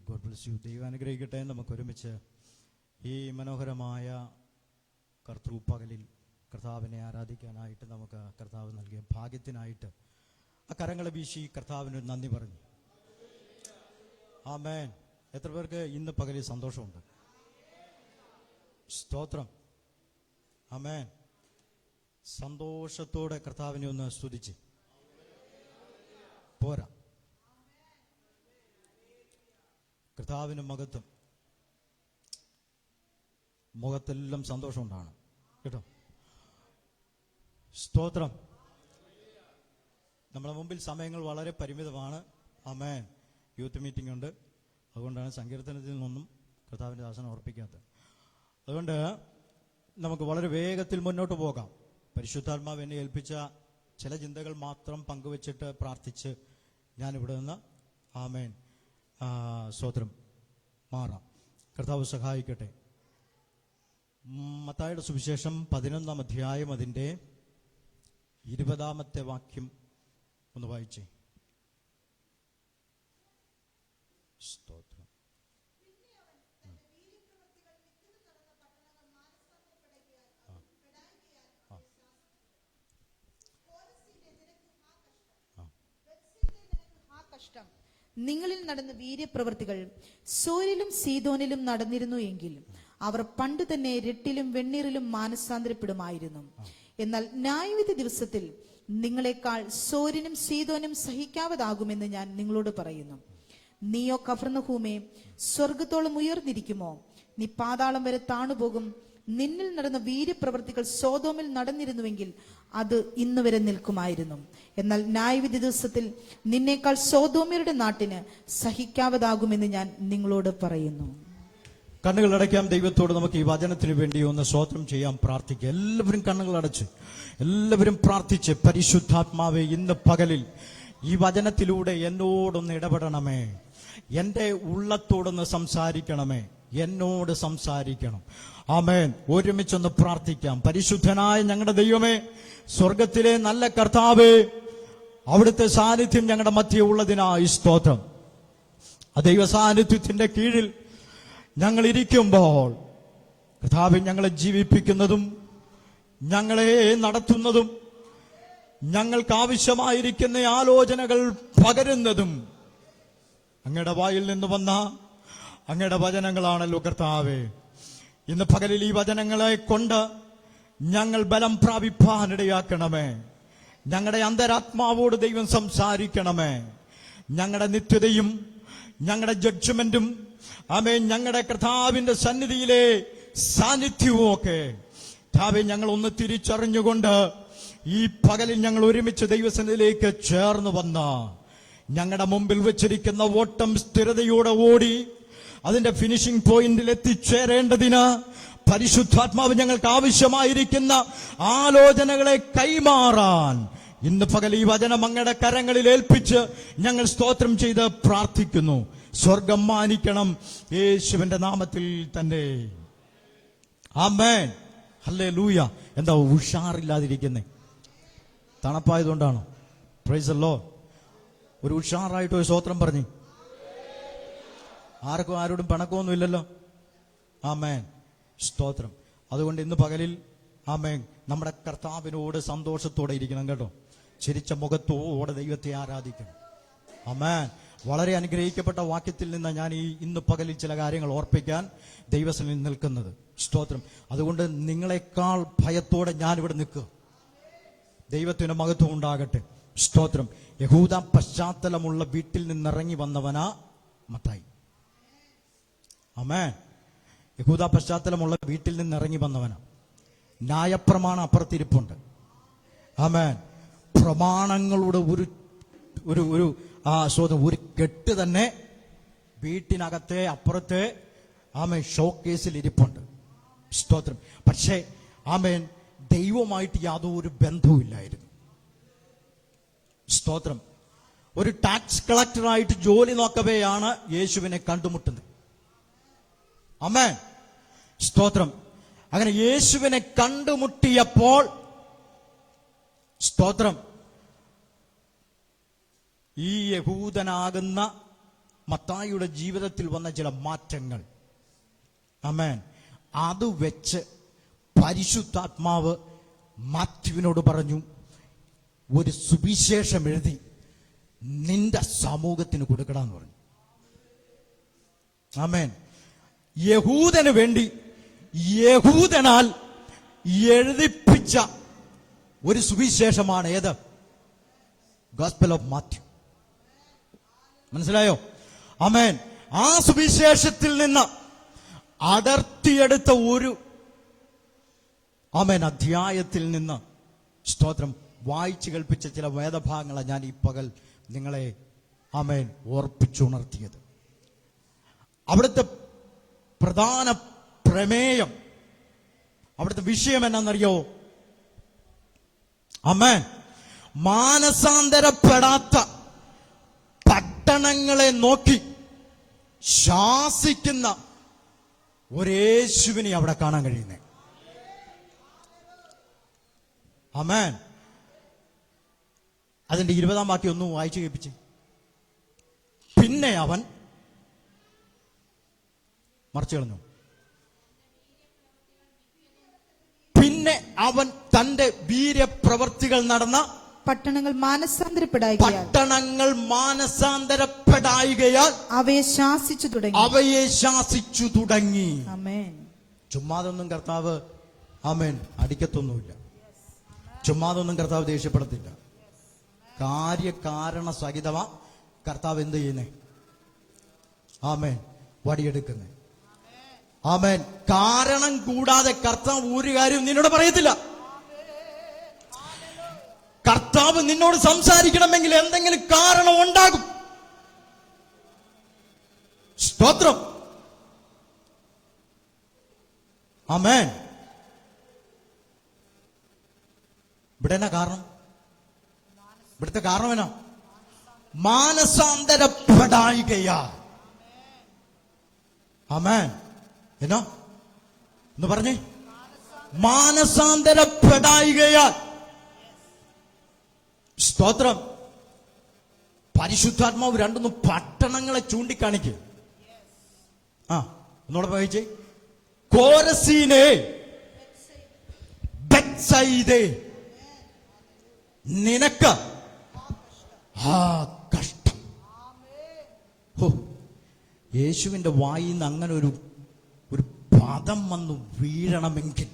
God bless you. ദൈവം അനുഗ്രഹിക്കട്ടെ. നമുക്ക് ഒരുമിച്ച് ഈ മനോഹരമായ കർത്തൃപ്പകലിൽ കർത്താവിനെ ആരാധിക്കാനായിട്ട് നമുക്ക് കർത്താവ് നൽകിയ ഭാഗ്യത്തിനായിട്ട് ആ കരങ്ങളെ വീശി കർത്താവിന് നന്ദി പറഞ്ഞു. ആമേൻ. എത്ര പേർക്ക് ഇന്ന് പകലിൽ സന്തോഷമുണ്ട്? സ്തോത്രം. ആമേൻ. സന്തോഷത്തോടെ കർത്താവിനെ ഒന്ന് സ്തുതിച്ച് പോരാ. കർത്താവിന് മഹത്വം. മുഖത്തെല്ലാം സന്തോഷം ഉണ്ടാണ് കേട്ടോ. സ്തോത്രം. നമ്മുടെ മുമ്പിൽ സമയങ്ങൾ വളരെ പരിമിതമാണ്. ആമേൻ. യൂത്ത് മീറ്റിംഗ് ഉണ്ട്, അതുകൊണ്ടാണ് സങ്കീർത്തനത്തിൽ നിന്നൊന്നും കർത്താവിൻ്റെ ദാസനെ ഓർപ്പിക്കാത്തത്. അതുകൊണ്ട് നമുക്ക് വളരെ വേഗത്തിൽ മുന്നോട്ട് പോകാം. പരിശുദ്ധാത്മാവ് എന്നെ ഏൽപ്പിച്ച ചില ചിന്തകൾ മാത്രം പങ്കുവച്ചിട്ട് പ്രാർത്ഥിച്ച് ഞാനിവിടെ നിന്ന് ആമേൻ സ്തോത്രം മാറാം. കർത്താവ് സഹായിക്കട്ടെ. മത്തായിയുടെ സുവിശേഷം 11-ാം അധ്യായം അതിൻ്റെ 20-ാമത്തെ വാക്യം ഒന്ന് വായിച്ചേ. സ്തോത്രം. നിങ്ങളിൽ നടന്ന വീര്യപ്രവൃത്തികൾ സോരിലും സീദോനിലും നടന്നിരുന്നു എങ്കിൽ അവർ പണ്ട് തന്നെ രട്ടിലും വെണ്ണീറിലും മാനസാന്തരപ്പെടുമായിരുന്നു. എന്നാൽ ന്യായവിധി ദിവസത്തിൽ നിങ്ങളെക്കാൾ സോരിനും സീദോനും സഹിക്കാവതാകുമെന്ന് ഞാൻ നിങ്ങളോട് പറയുന്നു. നീയോ കഫർന്നഹൂമേ, സ്വർഗത്തോളം ഉയർന്നിരിക്കുമോ? നീ പാതാളം വരെ താണുപോകും. നിന്നിൽ നടന്ന വീര്യപ്രവൃത്തികൾ സോദോമിൽ നടന്നിരുന്നുവെങ്കിൽ അത് ഇന്ന് വരെ നിൽക്കുമായിരുന്നു. എന്നാൽ ന്യായവിധി ദിവസത്തിൽ നിന്നേക്കാൾ സോദോമ്യരുടെ നാട്ടിന് സഹിക്കാവതാകുമെന്ന് ഞാൻ നിങ്ങളോട് പറയുന്നു. കണ്ണുകൾ അടയ്ക്കാം. ദൈവത്തോട് നമുക്ക് ഈ വചനത്തിന് വേണ്ടി ഒന്ന് സ്തോത്രം ചെയ്യാം, പ്രാർത്ഥിക്കുക. എല്ലാവരും കണ്ണുകൾ അടച്ച് എല്ലാവരും പ്രാർത്ഥിച്ച്, പരിശുദ്ധാത്മാവേ, ഇന്ന് പകലിൽ ഈ വചനത്തിലൂടെ എന്നോടൊന്ന് ഇടപെടണമേ. എൻ്റെ ഉള്ളത്തോടൊന്ന് സംസാരിക്കണമേ. എന്നോട് സംസാരിക്കണം. ആമേൻ. ഒരുമിച്ചൊന്ന് പ്രാർത്ഥിക്കാം. പരിശുദ്ധനായ ഞങ്ങളുടെ ദൈവമേ, സ്വർഗത്തിലെ നല്ല കർത്താവേ, അവിടുത്തെ സാന്നിധ്യം ഞങ്ങളുടെ മധ്യേ ഉള്ളതിനായി സ്തോത്രം. ആ ദൈവ സാന്നിധ്യത്തിന്റെ കീഴിൽ ഞങ്ങൾ ഇരിക്കുമ്പോൾ കർത്താവേ, ഞങ്ങളെ ജീവിപ്പിക്കുന്നതും ഞങ്ങളെ നടത്തുന്നതും ഞങ്ങൾക്ക് ആവശ്യമായിരിക്കുന്ന ആലോചനകൾ പകരുന്നതും അങ്ങയുടെ വായിൽ നിന്ന് വന്ന അങ്ങയുടെ വചനങ്ങളാണല്ലോ കർത്താവേ. ഇന്ന് പകലിൽ ഈ വചനങ്ങളെ കൊണ്ട് ഞങ്ങൾ ബലം പ്രാപിപ്പാനിടയാക്കണമേ. ഞങ്ങളുടെ അന്തരാത്മാവോട് ദൈവം സംസാരിക്കണമേ. ഞങ്ങളുടെ നിത്യതയും ഞങ്ങളുടെ ജഡ്ജ്മെന്റും ആമേൻ, ഞങ്ങളുടെ കർത്താവിന്റെ സന്നിധിയിലെ സാന്നിധ്യവും ഒക്കെ കർത്താവേ, ഞങ്ങൾ ഒന്ന് തിരിച്ചറിഞ്ഞുകൊണ്ട് ഈ പകലിൽ ഞങ്ങൾ ഒരുമിച്ച് ദൈവസന്നിധിയിലേക്ക് ചേർന്ന് വന്ന ഞങ്ങളുടെ മുമ്പിൽ വെച്ചിരിക്കുന്ന ഓട്ടം സ്ഥിരതയോടെ ഓടി അതിന്റെ ഫിനിഷിംഗ് പോയിന്റിൽ എത്തിച്ചേരേണ്ടതിന് പരിശുദ്ധാത്മാവ് ഞങ്ങൾക്ക് ആവശ്യമായിരിക്കുന്ന ആലോചനകളെ കൈമാറാൻ ഇന്ന് പകൽ ഈ വചനം അങ്ങയുടെ കരങ്ങളിൽ ഏൽപ്പിച്ച് ഞങ്ങൾ സ്തോത്രം ചെയ്ത് പ്രാർത്ഥിക്കുന്നു. സ്വർഗം മാനിക്കണം യേശുവിന്റെ നാമത്തിൽ തന്നെ. ആമേൻ. ഹല്ലേലൂയ. എന്താ ഉഷാറില്ലാതിരിക്കുന്നേ? തണുപ്പായതുകൊണ്ടാണോ? Praise the lord. ഒരു ഉഷാറായിട്ട് ഒരു സ്തോത്രം പറഞ്ഞു. ആർക്കും ആരോടും പിണക്കമൊന്നും ഇല്ലല്ലോ. ആമേൻ. സ്തോത്രം. അതുകൊണ്ട് ഇന്ന് പകലിൽ ആമേൻ നമ്മുടെ കർത്താവിനോട് സന്തോഷത്തോടെ ഇരിക്കണം കേട്ടോ. ചിരിച്ച മുഖത്തോടെ ദൈവത്തെ ആരാധിക്കണം. ആമേൻ. വളരെ അനുഗ്രഹിക്കപ്പെട്ട വാക്യത്തിൽ നിന്ന് ഞാൻ ഈ ഇന്ന് പകലിൽ ചില കാര്യങ്ങൾ ഓർപ്പിക്കാൻ ദൈവസന്നിധിയിൽ നിൽക്കുന്നത്. സ്തോത്രം. അതുകൊണ്ട് നിങ്ങളെക്കാൾ ഭയത്തോടെ ഞാനിവിടെ നിൽക്കുക. ദൈവത്തിന് മഹത്വം ഉണ്ടാകട്ടെ. സ്തോത്രം. യഹൂദ പശ്ചാത്തലമുള്ള വീട്ടിൽ നിന്നിറങ്ങി വന്നവനാ മത്തായി. ആമേൻ. യഹൂദ പശ്ചാത്തലമുള്ള വീട്ടിൽ നിന്നിറങ്ങി വന്നവനാ. ന്യായപ്രമാണം അപ്പുറത്തിരിപ്പുണ്ട്. ആമേൻ. പ്രമാണങ്ങളുടെ ഒരു ഒരു ഒരു ഒരു കെട്ട് തന്നെ വീട്ടിനകത്തെ അപ്പുറത്തെ ആമേൻ ഷോക്കേസിൽ ഇരിപ്പുണ്ട്. സ്തോത്രം. പക്ഷേ ആമേൻ ദൈവമായിട്ട് യാതൊരു ബന്ധവുമില്ലായിരുന്നു. സ്തോത്രം. ഒരു ടാക്സ് കളക്ടറായിട്ട് ജോലി നോക്കവെയാണ് യേശുവിനെ കണ്ടുമുട്ടുന്നത്. ആമേൻ. സ്തോത്രം. അങ്ങനെ യേശുവിനെ കണ്ടുമുട്ടിയപ്പോൾ സ്തോത്രം, ഈ യഹൂദനാകുന്ന മത്തായിയുടെ ജീവിതത്തിൽ വന്ന ചില മാറ്റങ്ങൾ, ആമേൻ, അത് വെച്ച് പരിശുദ്ധാത്മാവ് മാത്യുവിനോട് പറഞ്ഞു, ഒരു സുവിശേഷം എഴുതി നിന്റെ സമൂഹത്തിന് കൊടുക്കണമെന്ന് പറഞ്ഞു. ആമേൻ. യഹൂദന് വേണ്ടി യഹൂദനാൽ എഴുതിപ്പിച്ച ഒരു സുവിശേഷമാണ് ഏത്? Gospel of Mathew. മനസ്സിലായോ? ആമേൻ. ആ സുവിശേഷത്തിൽ നിന്ന് അടർത്തിയെടുത്ത ഒരു ആമേൻ അധ്യായത്തിൽ നിന്ന് സ്തോത്രം വായിച്ചു കേൾപ്പിച്ച ചില വേദഭാഗങ്ങളാണ് ഞാൻ ഈ പകൽ നിങ്ങളെ ആമേൻ ഓർപ്പിച്ചുണർത്തിയത്. അവിടുത്തെ പ്രധാന പ്രമേയം, അവിടുത്തെ വിഷയം എന്നാണെന്നറിയോ? ആമേൻ. മാനസാന്തരപ്പെടാത്ത പട്ടണങ്ങളെ നോക്കി ശാസിക്കുന്ന ഒരേശുവിനെ അവിടെ കാണാൻ കഴിയുന്നേ. ആമേൻ. അതിന്റെ 20-ാം വാക്യം ഒന്ന് വായിച്ചു കേൾപ്പിച്ച്. പിന്നെ അവൻ മറിച്ചു കളഞ്ഞു. പിന്നെ അവൻ തന്റെ വീര്യപ്രവർത്തികൾ നടന്ന പട്ടണങ്ങൾ മാനസാന്തരപ്പെടായികയാൽ അവയെ ശാസിച്ചു തുടങ്ങി. ആമേൻ. ചുമ്മാതൊന്നും കർത്താവ് ആമേൻ അടിക്കത്തൊന്നുമില്ല. ചുമ്മാതൊന്നും കർത്താവ് ദേഷ്യപ്പെടത്തില്ല. കാര്യകാരണ സഹിതമാ കർത്താവ് എന്ത് ചെയ്യുന്നേ? ആമേൻ വടിയെടുക്കുന്നേ. ആമേൻ. കാരണം കൂടാതെ കർത്താവ് ഒരു കാര്യം നിന്നോട് പറയത്തില്ല. കർത്താവ് നിന്നോട് സംസാരിക്കണമെങ്കിൽ എന്തെങ്കിലും കാരണം ഉണ്ടാകും. സ്തോത്രം. ആമേൻ. ഇവിടെ എന്നാ കാരണം? ഇവിടുത്തെ കാരണം എന്നാ? മാനസാന്തരപ്പെടായികയാ. ആമേൻ. എന്നാ എന്ന് പറഞ്ഞേ? മാനസാന്തരപ്പെടായികയാൽ. സ്തോത്രം. പരിശുദ്ധാത്മാവ് 2 പട്ടണങ്ങളെ ചൂണ്ടിക്കാണിക്കുക. ഒന്നുകൂടെ വായിച്ചേ. കോരസീനെ, ബെത്സയിദേ, നിനക്ക് കഷ്ടം. യേശുവിന്റെ വായിൽ നിന്ന് അങ്ങനെ ഒരു പദം വന്നു വീഴണമെങ്കിൽ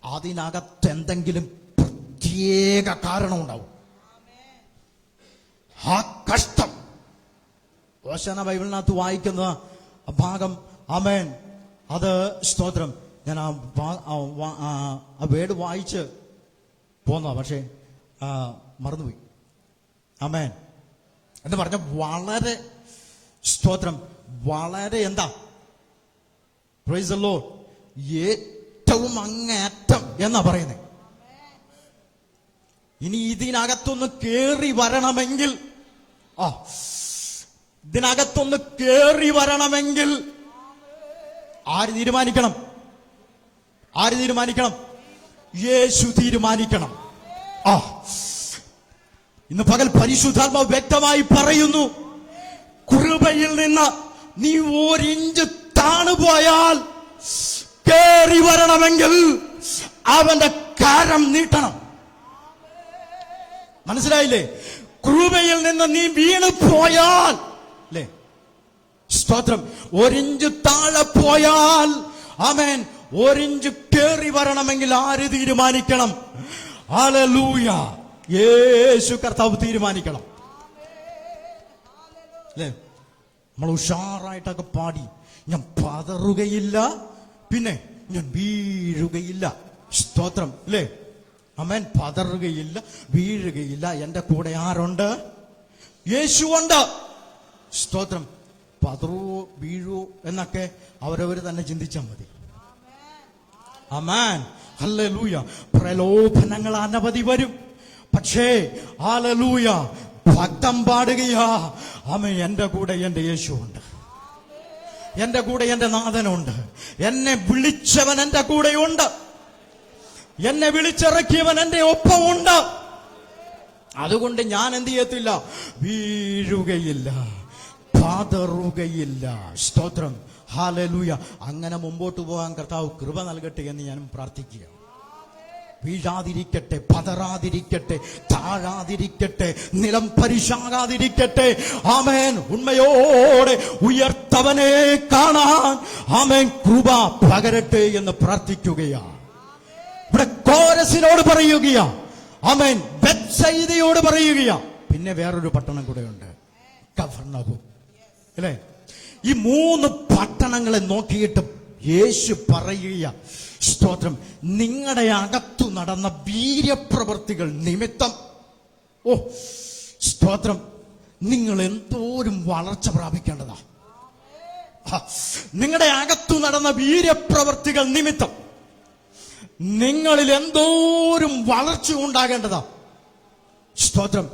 അതിനകത്ത് എന്തെങ്കിലും പ്രത്യേക കാരണം ഉണ്ടാവും. ആ കഷ്ടം. ഓശാന ബൈബിളിനകത്ത് വായിക്കുന്ന ഭാഗം, ആമേൻ, അത് സ്തോത്രം. ഞാൻ ആ വേർഡ് വായിച്ച് പോന്ന, പക്ഷേ മറന്നുപോയി. ആമേൻ എന്ന് പറഞ്ഞ വളരെ സ്തോത്രം, വളരെ എന്താ, പ്രൈസ് ദി ലോർഡ്, ഏറ്റവും അങ്ങേറ്റം എന്നാ പറയുന്നത്. ഇനി ഇതിനകത്തൊന്ന് കേറി വരണമെങ്കിൽ ഇതിനകത്തൊന്ന് കേറി വരണമെങ്കിൽ ആര് തീരുമാനിക്കണം? ആര് തീരുമാനിക്കണം? യേശു തീരുമാനിക്കണം. ഇന്ന് പകൽ പരിശുദ്ധാത്മാവ് വ്യക്തമായി പറയുന്നു, കൃപയിൽ നിന്ന് നീ 1 ഇഞ്ച് താണുപോയാൽ കേറി വരണമെങ്കിൽ അവന്റെ കരം നീട്ടണം. മനസ്സിലായില്ലേ? കൃപയിൽ നിന്ന് നീ വീണ് പോയാൽ, അല്ലേ, സ്തോത്രം, 1 ഇഞ്ച് താഴെ പോയാൽ, ആമേൻ, 1 ഇഞ്ച് കേറി വരണമെങ്കിൽ ആര് തീരുമാനിക്കണം? ഹല്ലേലൂയ, യേശു കർത്താവ് തീരുമാനിക്കണം. അല്ലേ? നമ്മൾ ഉഷാറായിട്ടൊക്കെ പാടി, ഞാൻ പതറുകയില്ല, പിന്നെ ഞാൻ വീഴുകയില്ല. സ്തോത്രം. അല്ലേ? ആമേൻ. പതറുകയില്ല, വീഴുകയില്ല. എന്റെ കൂടെ ആരുണ്ട്? യേശുവുണ്ട്. സ്തോത്രം. പതറുവോ വീഴുവോ എന്നൊക്കെ അവരവർ തന്നെ ചിന്തിച്ചാൽ മതി. ആമേൻ. ഹല്ലേലൂയ. പ്രലോഭനങ്ങൾ അനവധി വരും. പക്ഷേ ഹല്ലേലൂയ, ഭക്തം പാടുകയാ, ആമേൻ, എന്റെ കൂടെ എന്റെ യേശുവുണ്ട്, എന്റെ കൂടെ എന്റെ നാഥനുണ്ട്, എന്നെ വിളിച്ചവൻ എന്റെ കൂടെയുണ്ട്, എന്നെ വിളിച്ചിറക്കിയവൻ എന്റെ ഒപ്പമുണ്ട്. അതുകൊണ്ട് ഞാൻ എന്ത് ചെയ്യത്തില്ല? വീഴുകയില്ല. പതറുകയില്ല. സ്തോത്രം, ഹല്ലേലൂയ. അങ്ങനെ മുമ്പോട്ട് പോകാൻ കർത്താവ് കൃപ നൽകട്ടെ എന്ന് ഞാനും പ്രാർത്ഥിക്കുക. വീഴാതിരിക്കട്ടെ, പതറാതിരിക്കട്ടെ, താഴാതിരിക്കട്ടെ, നിലം പരിശാകാതിരിക്കട്ടെ. ആമേൻ. ഉണ്മയോടെ ഉയർത്തവനെ കാണാൻ ആമേൻ കൃപ പകരട്ടെ എന്ന് പ്രാർത്ഥിക്കുകയാണ്. ഇവിടെ കോരസിനോട് പറയുകയാ, ആമേൻ, ബെത്സയിദയോട് പറയുകയാ. പിന്നെ വേറൊരു പട്ടണം കൂടെ ഉണ്ട്, കഫർനഹൂം. അല്ലേ? ഈ 3 പട്ടണങ്ങളെ നോക്കിയിട്ട് യേശു പറയുക, സ്തോത്രം, നിങ്ങളുടെ അകത്തു നടന്ന വീര്യപ്രവർത്തികൾ നിമിത്തം, ഓ സ്തോത്രം, നിങ്ങൾ എന്തോരും വളർച്ച പ്രാപിക്കേണ്ടതാ. നിങ്ങളുടെ അകത്തു നടന്ന വീര്യപ്രവർത്തികൾ നിമിത്തം നിങ്ങളിൽ എന്തോരും വളർച്ച ഉണ്ടാകേണ്ടതാ. സ്തോത്രം,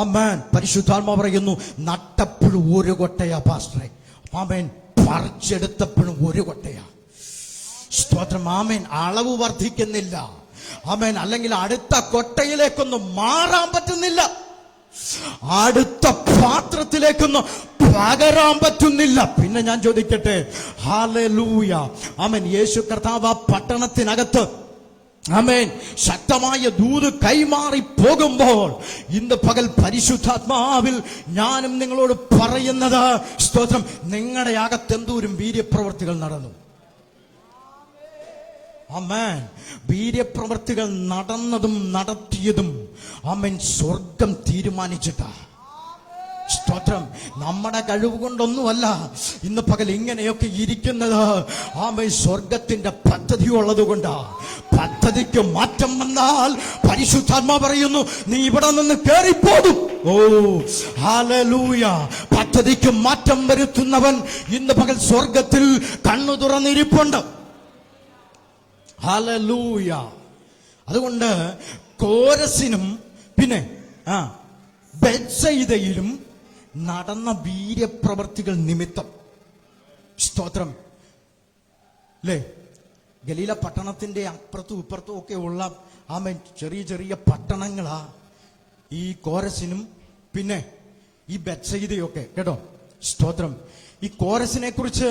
ആമേൻ. പരിശുദ്ധാത്മാവ് പറയുന്നു, നട്ടപ്പോഴും ഒരു കൊട്ടയാ പാസ്റ്ററെ, ആമേൻ, പറിച്ചെടുത്തപ്പോഴും ഒരു കൊട്ടയാ. സ്തോത്രം, ആമേൻ. അളവ് വർദ്ധിക്കുന്നില്ല, ആമേൻ. അല്ലെങ്കിൽ അടുത്ത കൊട്ടയിലേക്കൊന്നും മാറാൻ പറ്റുന്നില്ല, അടുത്ത പാത്രത്തിലേക്കൊന്നും പകരാൻ പറ്റുന്നില്ല. പിന്നെ ഞാൻ ചോദിക്കട്ടെ, ഹല്ലേലൂയ, ആമേൻ. യേശു കർത്താവ് ആ പട്ടണത്തിനകത്ത്, ആമേൻ, ശക്തമായ ദൂത് കൈമാറി പോകുമ്പോൾ ഇന്ന് പകൽ പരിശുദ്ധാത്മാവിൽ ഞാനും നിങ്ങളോട് പറയുന്നത്, സ്തോത്രം, നിങ്ങളുടെ അകത്ത് എന്തോരും വീര്യപ്രവർത്തികൾ നടന്നു. ആമേൻ. വീര്യപ്രവർത്തികൾ നടന്നതും നടത്തിയതും ആമേൻ സ്വർഗം തീരുമാനിച്ചിട്ടാ. സ്തോത്രം, നമ്മുടെ കഴിവ് കൊണ്ടൊന്നുമല്ല ഇന്ന് പകൽ ഇങ്ങനെയൊക്കെ ഇരിക്കുന്നത്. ആമേൻ, സ്വർഗത്തിന്റെ പദ്ധതി ഉള്ളത് കൊണ്ടാ. പദ്ധതിക്ക് മാറ്റം വന്നാൽ പരിശുദ്ധാത്മാ പറയുന്നു, നീ ഇവിടെ നിന്ന് കേറിപ്പോകും. ഓ ഹല്ലേലൂയ. പദ്ധതിക്ക് മാറ്റം വരുത്തുന്നവൻ ഇന്ന് പകൽ സ്വർഗത്തിൽ കണ്ണു തുറന്നിരിപ്പുണ്ട്. ഹല്ലേലൂയ. അതുകൊണ്ട് കോരസിനും പിന്നെ ബെത്സയിദയിലും നടന്ന വീര്യപ്രവർത്തികൾ നിമിത്തം, സ്തോത്രം, അല്ലേ, ഗലീല പട്ടണത്തിന്റെ അപ്പുറത്തും ഇപ്പുറത്തും ഒക്കെ ഉള്ള ആമേൻ ചെറിയ ചെറിയ പട്ടണങ്ങളാ ഈ കോരസിനും പിന്നെ ഈ ബെത്സയിദയൊക്കെ. കേട്ടോ, സ്തോത്രം. ഈ കോരസിനെ കുറിച്ച്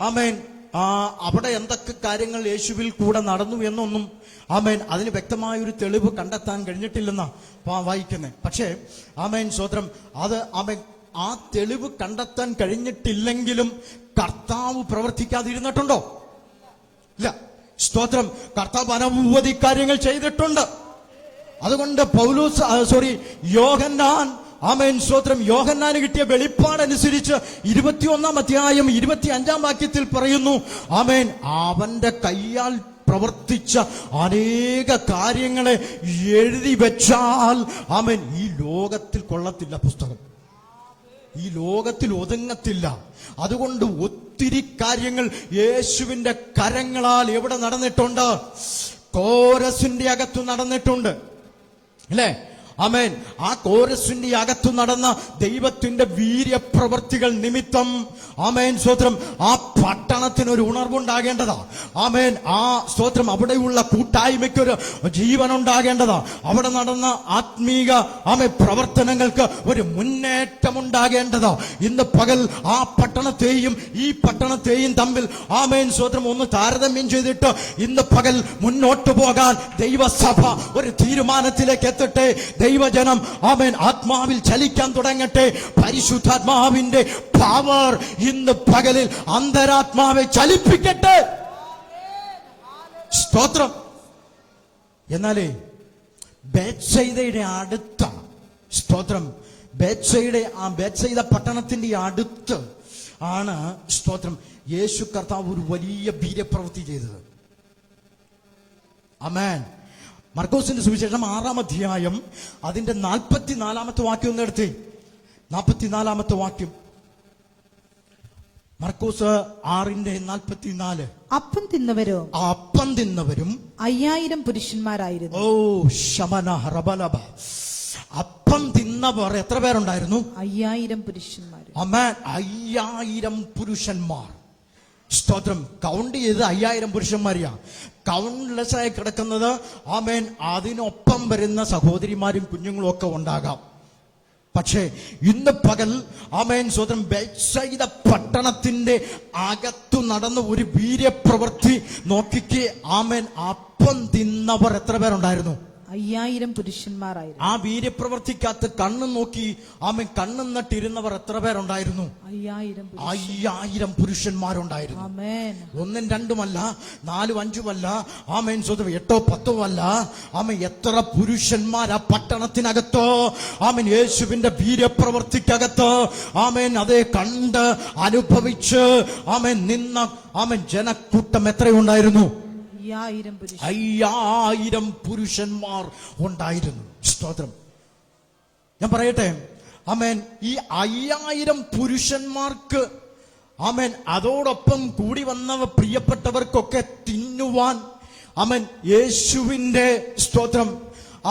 ആമേൻ അവിടെ എന്തൊക്കെ കാര്യങ്ങൾ യേശുവിൽ കൂടെ നടന്നു എന്നൊന്നും ആമേൻ അതിന് വ്യക്തമായൊരു തെളിവ് കണ്ടെത്താൻ കഴിഞ്ഞിട്ടില്ലെന്നാ വായിക്കുന്നത്. പക്ഷേ ആമേൻ, സ്തോത്രം, അത് ആമേൻ ആ തെളിവ് കണ്ടെത്താൻ കഴിഞ്ഞിട്ടില്ലെങ്കിലും കർത്താവ് പ്രവർത്തിക്കാതിരുന്നിട്ടുണ്ടോ? ഇല്ല. സ്തോത്രം, കർത്താവ് അനവധി കാര്യങ്ങൾ ചെയ്തിട്ടുണ്ട്. അതുകൊണ്ട് യോഹന്നാൻ, ആമേൻ, സ്തോത്രം, യോഹന്നാന് കിട്ടിയ വെളിപ്പാടനുസരിച്ച് 21-ാം അധ്യായം 25-ാം വാക്യത്തിൽ പറയുന്നു, ആമേൻ, അവന്റെ കയ്യാൽ പ്രവർത്തിച്ച അനേക കാര്യങ്ങളെ എഴുതി വെച്ചാൽ ആമേൻ ഈ ലോകത്തിൽ കൊള്ളത്തില്ല, പുസ്തകം ഈ ലോകത്തിൽ ഒതുങ്ങത്തില്ല. അതുകൊണ്ട് ഒത്തിരി കാര്യങ്ങൾ യേശുവിന്റെ കരങ്ങളാൽ എവിടെ നടന്നിട്ടുണ്ട്? കോരസിന്റെ അകത്ത് നടന്നിട്ടുണ്ട്, അല്ലേ? ആമേൻ. ആ കോരസിന്റെ അകത്തു നടന്ന ദൈവത്തിന്റെ വീര്യപ്രവർത്തികൾ നിമിത്തം, ആമേൻ, സ്തോത്രം, ആ പട്ടണത്തിനൊരു ഉണർവുണ്ടാകേണ്ടതാ. ആമേൻ. ആ സ്തോത്രം, അവിടെയുള്ള കൂട്ടായ്മയ്ക്കൊരു ജീവനുണ്ടാകേണ്ടതാ. അവിടെ നടന്ന ആത്മീക ആമേൻ പ്രവർത്തനങ്ങൾക്ക് ഒരു മുന്നേറ്റം ഉണ്ടാകേണ്ടതാ. ഇന്ന് പകൽ ആ പട്ടണത്തെയും ഈ പട്ടണത്തെയും തമ്മിൽ, ആമേൻ, സ്തോത്രം, ഒന്ന് താരതമ്യം ചെയ്തിട്ട് ഇന്ന് പകൽ മുന്നോട്ട് പോകാൻ ദൈവസഭ ഒരു തീരുമാനത്തിലേക്ക് എത്തട്ടെ. ദൈവജനം, ആമേൻ, ആത്മാവിൽ ചലിക്കാൻ തുടങ്ങട്ടെ. പരിശുദ്ധാത്മാവിന്റെ പവർ ഇന്ന് പകലിൽ അന്തരാത്മാവെ ചലിപ്പിക്കട്ടെ. സ്തോത്രം. എന്നാലേ ബേത്സയിദയുടെ അടുത്ത, സ്തോത്രം, ബേത്സയിദ പട്ടണത്തിന്റെ അടുത്ത് ആണ്, സ്തോത്രം, യേശു കർത്താവ് ഒരു വലിയ വീര്യപ്രവൃത്തി ചെയ്തത്. ആമേൻ. മർക്കോസിന്റെ സുവിശേഷം 6-ാം അധ്യായം അതിന്റെ 44-ാമത്തെ വാക്യം ഒന്ന് എടുത്തേ. 44-ാമത്തെ വാക്യം, മർക്കോസ് 6:44. അപ്പം തിന്നവരും 5000 പുരുഷന്മാരായിരുന്നു. ഓ ശമന റബലബ. അപ്പം തിന്നവർ എത്ര പേരുണ്ടായിരുന്നു? 5000 പുരുഷന്മാർ. ആമേൻ. 5000 പുരുഷന്മാർ. സ്തോത്രം. കൗണ്ട് ചെയ്ത് 5000 പുരുഷന്മാരെയാ. കൗണ്ട്ലെസ് ആയി കിടക്കുന്നത്, ആമേൻ, അതിനൊപ്പം വരുന്ന സഹോദരിമാരും കുഞ്ഞുങ്ങളും ഒക്കെ ഉണ്ടാകാം. പക്ഷേ ഇന്ന് പകൽ ആമേൻ സ്വതം ബേത്സയിദ പട്ടണത്തിന്റെ അകത്തു നടന്ന ഒരു വീര്യപ്രവൃത്തി നോക്കിക്കേ. ആമേൻ, അപ്പം തിന്നവർ എത്ര പേരുണ്ടായിരുന്നു? 5000 പുരുഷന്മാരായിരുന്നു. ആ വീര്യപ്രവൃത്തിക്കകത്ത് കണ്ണും നോക്കി ആമേൻ കണ്ണും നട്ടിരുന്നവർ എത്ര പേരുണ്ടായിരുന്നു? 5000 പുരുഷന്മാരുണ്ടായിരുന്നു. ആമേൻ. 1 2 4 5 ആമേൻ സ്വതം 8 10 ആമേൻ, എത്ര പുരുഷന്മാർ ആ പട്ടണത്തിനകത്തോ ആമേൻ യേശുവിന്റെ വീര്യപ്രവൃത്തിക്കകത്ത് ആമേൻ അതേ കണ്ട് അനുഭവിച്ച് ആമേൻ നിന്ന ആമേൻ ജനക്കൂട്ടം എത്രയുണ്ടായിരുന്നു? 5000 പുരുഷന്മാർ ഉണ്ടായിരുന്നു. സ്തോത്രം. ഞാൻ പറയട്ടെ, ആമേൻ, ഈ 5000 പുരുഷന്മാർക്ക് ആമേൻ അതോടൊപ്പം കൂടി വന്നവ പ്രിയപ്പെട്ടവർക്കൊക്കെ തിന്നുവാൻ ആമേൻ യേശുവിന്റെ സ്തോത്രം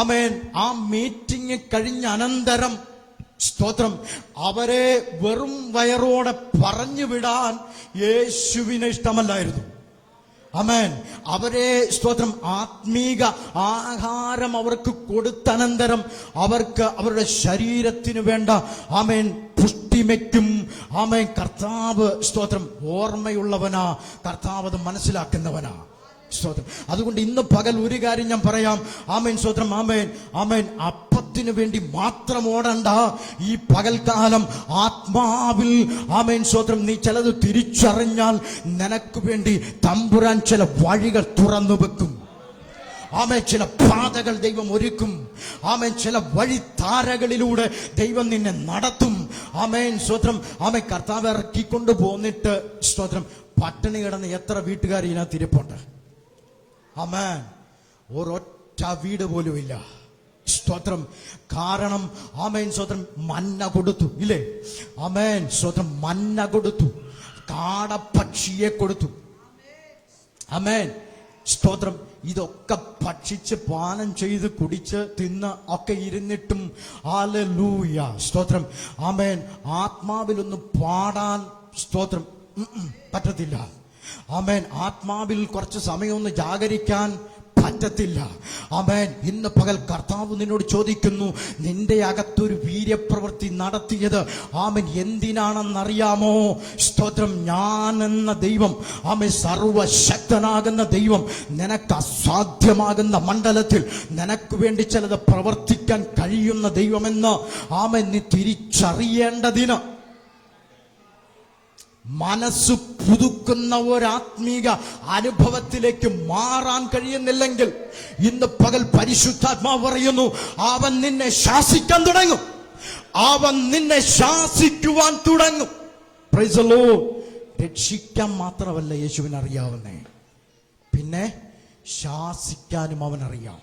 ആമേൻ ആ മീറ്റിംഗ് കഴിഞ്ഞ അനന്തരം സ്തോത്രം അവരെ വെറും വയറോടെ പറഞ്ഞു വിടാൻ യേശുവിന് ഇഷ്ടമല്ലായിരുന്നു. ആമേൻ. അവരെ സ്തോത്രം ആത്മീക ആഹാരം അവർക്ക് കൊടുത്തനന്തരം അവർക്ക് അവരുടെ ശരീരത്തിന് വേണ്ട ആമേൻ പുഷ്ടിമയ്ക്കും ആമേൻ കർത്താവ് സ്തോത്രം ഓർമ്മയുള്ളവനാ, കർത്താവ് അത് മനസ്സിലാക്കുന്നവനാ. സ്തോത്രം. അതുകൊണ്ട് ഇന്ന് പകൽ ഒരു കാര്യം ഞാൻ പറയാം. ആമേൻ സ്തോത്രം. ആമേൻ ആമേൻ. അപ്പത്തിന് വേണ്ടി മാത്രം ഓടണ്ട. ഈ പകൽക്കാലം ആത്മാവിൽ ആമേൻ സ്തോത്രം നീ ചിലത് തിരിച്ചറിഞ്ഞാൽ നിനക്ക് വേണ്ടി തമ്പുരാൻ ചില വഴികൾ തുറന്നു വെക്കും. ആമേൻ, ചില പാതകൾ ദൈവം ഒരുക്കും. ആമേൻ, ചില വഴിത്താരകളിലൂടെ ദൈവം നിന്നെ നടത്തും. ആമേൻ സ്തോത്രം. ആമേൻ, കർത്താവ് ഇറക്കിക്കൊണ്ട് പോന്നിട്ട് സ്തോത്രം പട്ടിണി കിടന്ന് എത്ര വീട്ടുകാർ ഇതിനകത്ത് ഇരിപ്പുണ്ട്? ആമേൻ, ഒരൊറ്റ വീട് പോലും ഇല്ല. സ്തോത്രം. കാരണം ആമേൻ സ്തോത്രം മന്ന കൊടുത്തു, ഇല്ലേ? ആമേൻ സ്തോത്രം മന്ന കൊടുത്തു, കാടപ്പക്ഷിയെ കൊടുത്തു. ആമേൻ സ്തോത്രം. ഇതൊക്കെ ഭക്ഷിച്ച് പാനം ചെയ്ത് കുടിച്ച് തിന്ന് ഒക്കെ ഇരുന്നിട്ടും ഹല്ലേലൂയ സ്തോത്രം ആമേൻ ആത്മാവിലൊന്ന് പാടാൻ സ്തോത്രം പറ്റത്തില്ല. ആമേൻ, ആത്മാവിൽ കുറച്ച് സമയമൊന്ന് ജാഗരിക്കാൻ പറ്റത്തില്ല. ആമേൻ. ഇന്ന് പകൽ കർത്താവ് നിന്നോട് ചോദിക്കുന്നു, നിന്റെ അകത്തൊരു വീര്യപ്രവൃത്തി നടത്തിയത് ആമേൻ എന്തിനാണെന്നറിയാമോ? സ്തോത്രം. ഞാൻ എന്ന ദൈവം ആമേൻ സർവശക്തനാകുന്ന ദൈവം നിനക്ക് അസാധ്യമാകുന്ന മണ്ഡലത്തിൽ നിനക്ക് വേണ്ടി ചിലത് പ്രവർത്തിക്കാൻ കഴിയുന്ന ദൈവമെന്ന് ആമേൻ നീ തിരിച്ചറിയേണ്ടതിന് മനസ്സ് പുതുക്കുന്ന ഒരാത്മീക അനുഭവത്തിലേക്ക് മാറാൻ കഴിയുന്നില്ലെങ്കിൽ ഇന്ന് പകൽ പരിശുദ്ധാത്മാവ് പറയുന്നു, അവൻ നിന്നെ ശാസിക്കാൻ തുടങ്ങും. അവൻ നിന്നെ ശാസിക്കുവാൻ തുടങ്ങും. Price the Lord. രക്ഷിക്കാൻ മാത്രമല്ല യേശുവിന് അറിയാവുന്നേ, പിന്നെ ശാസിക്കാനും അവനറിയാം,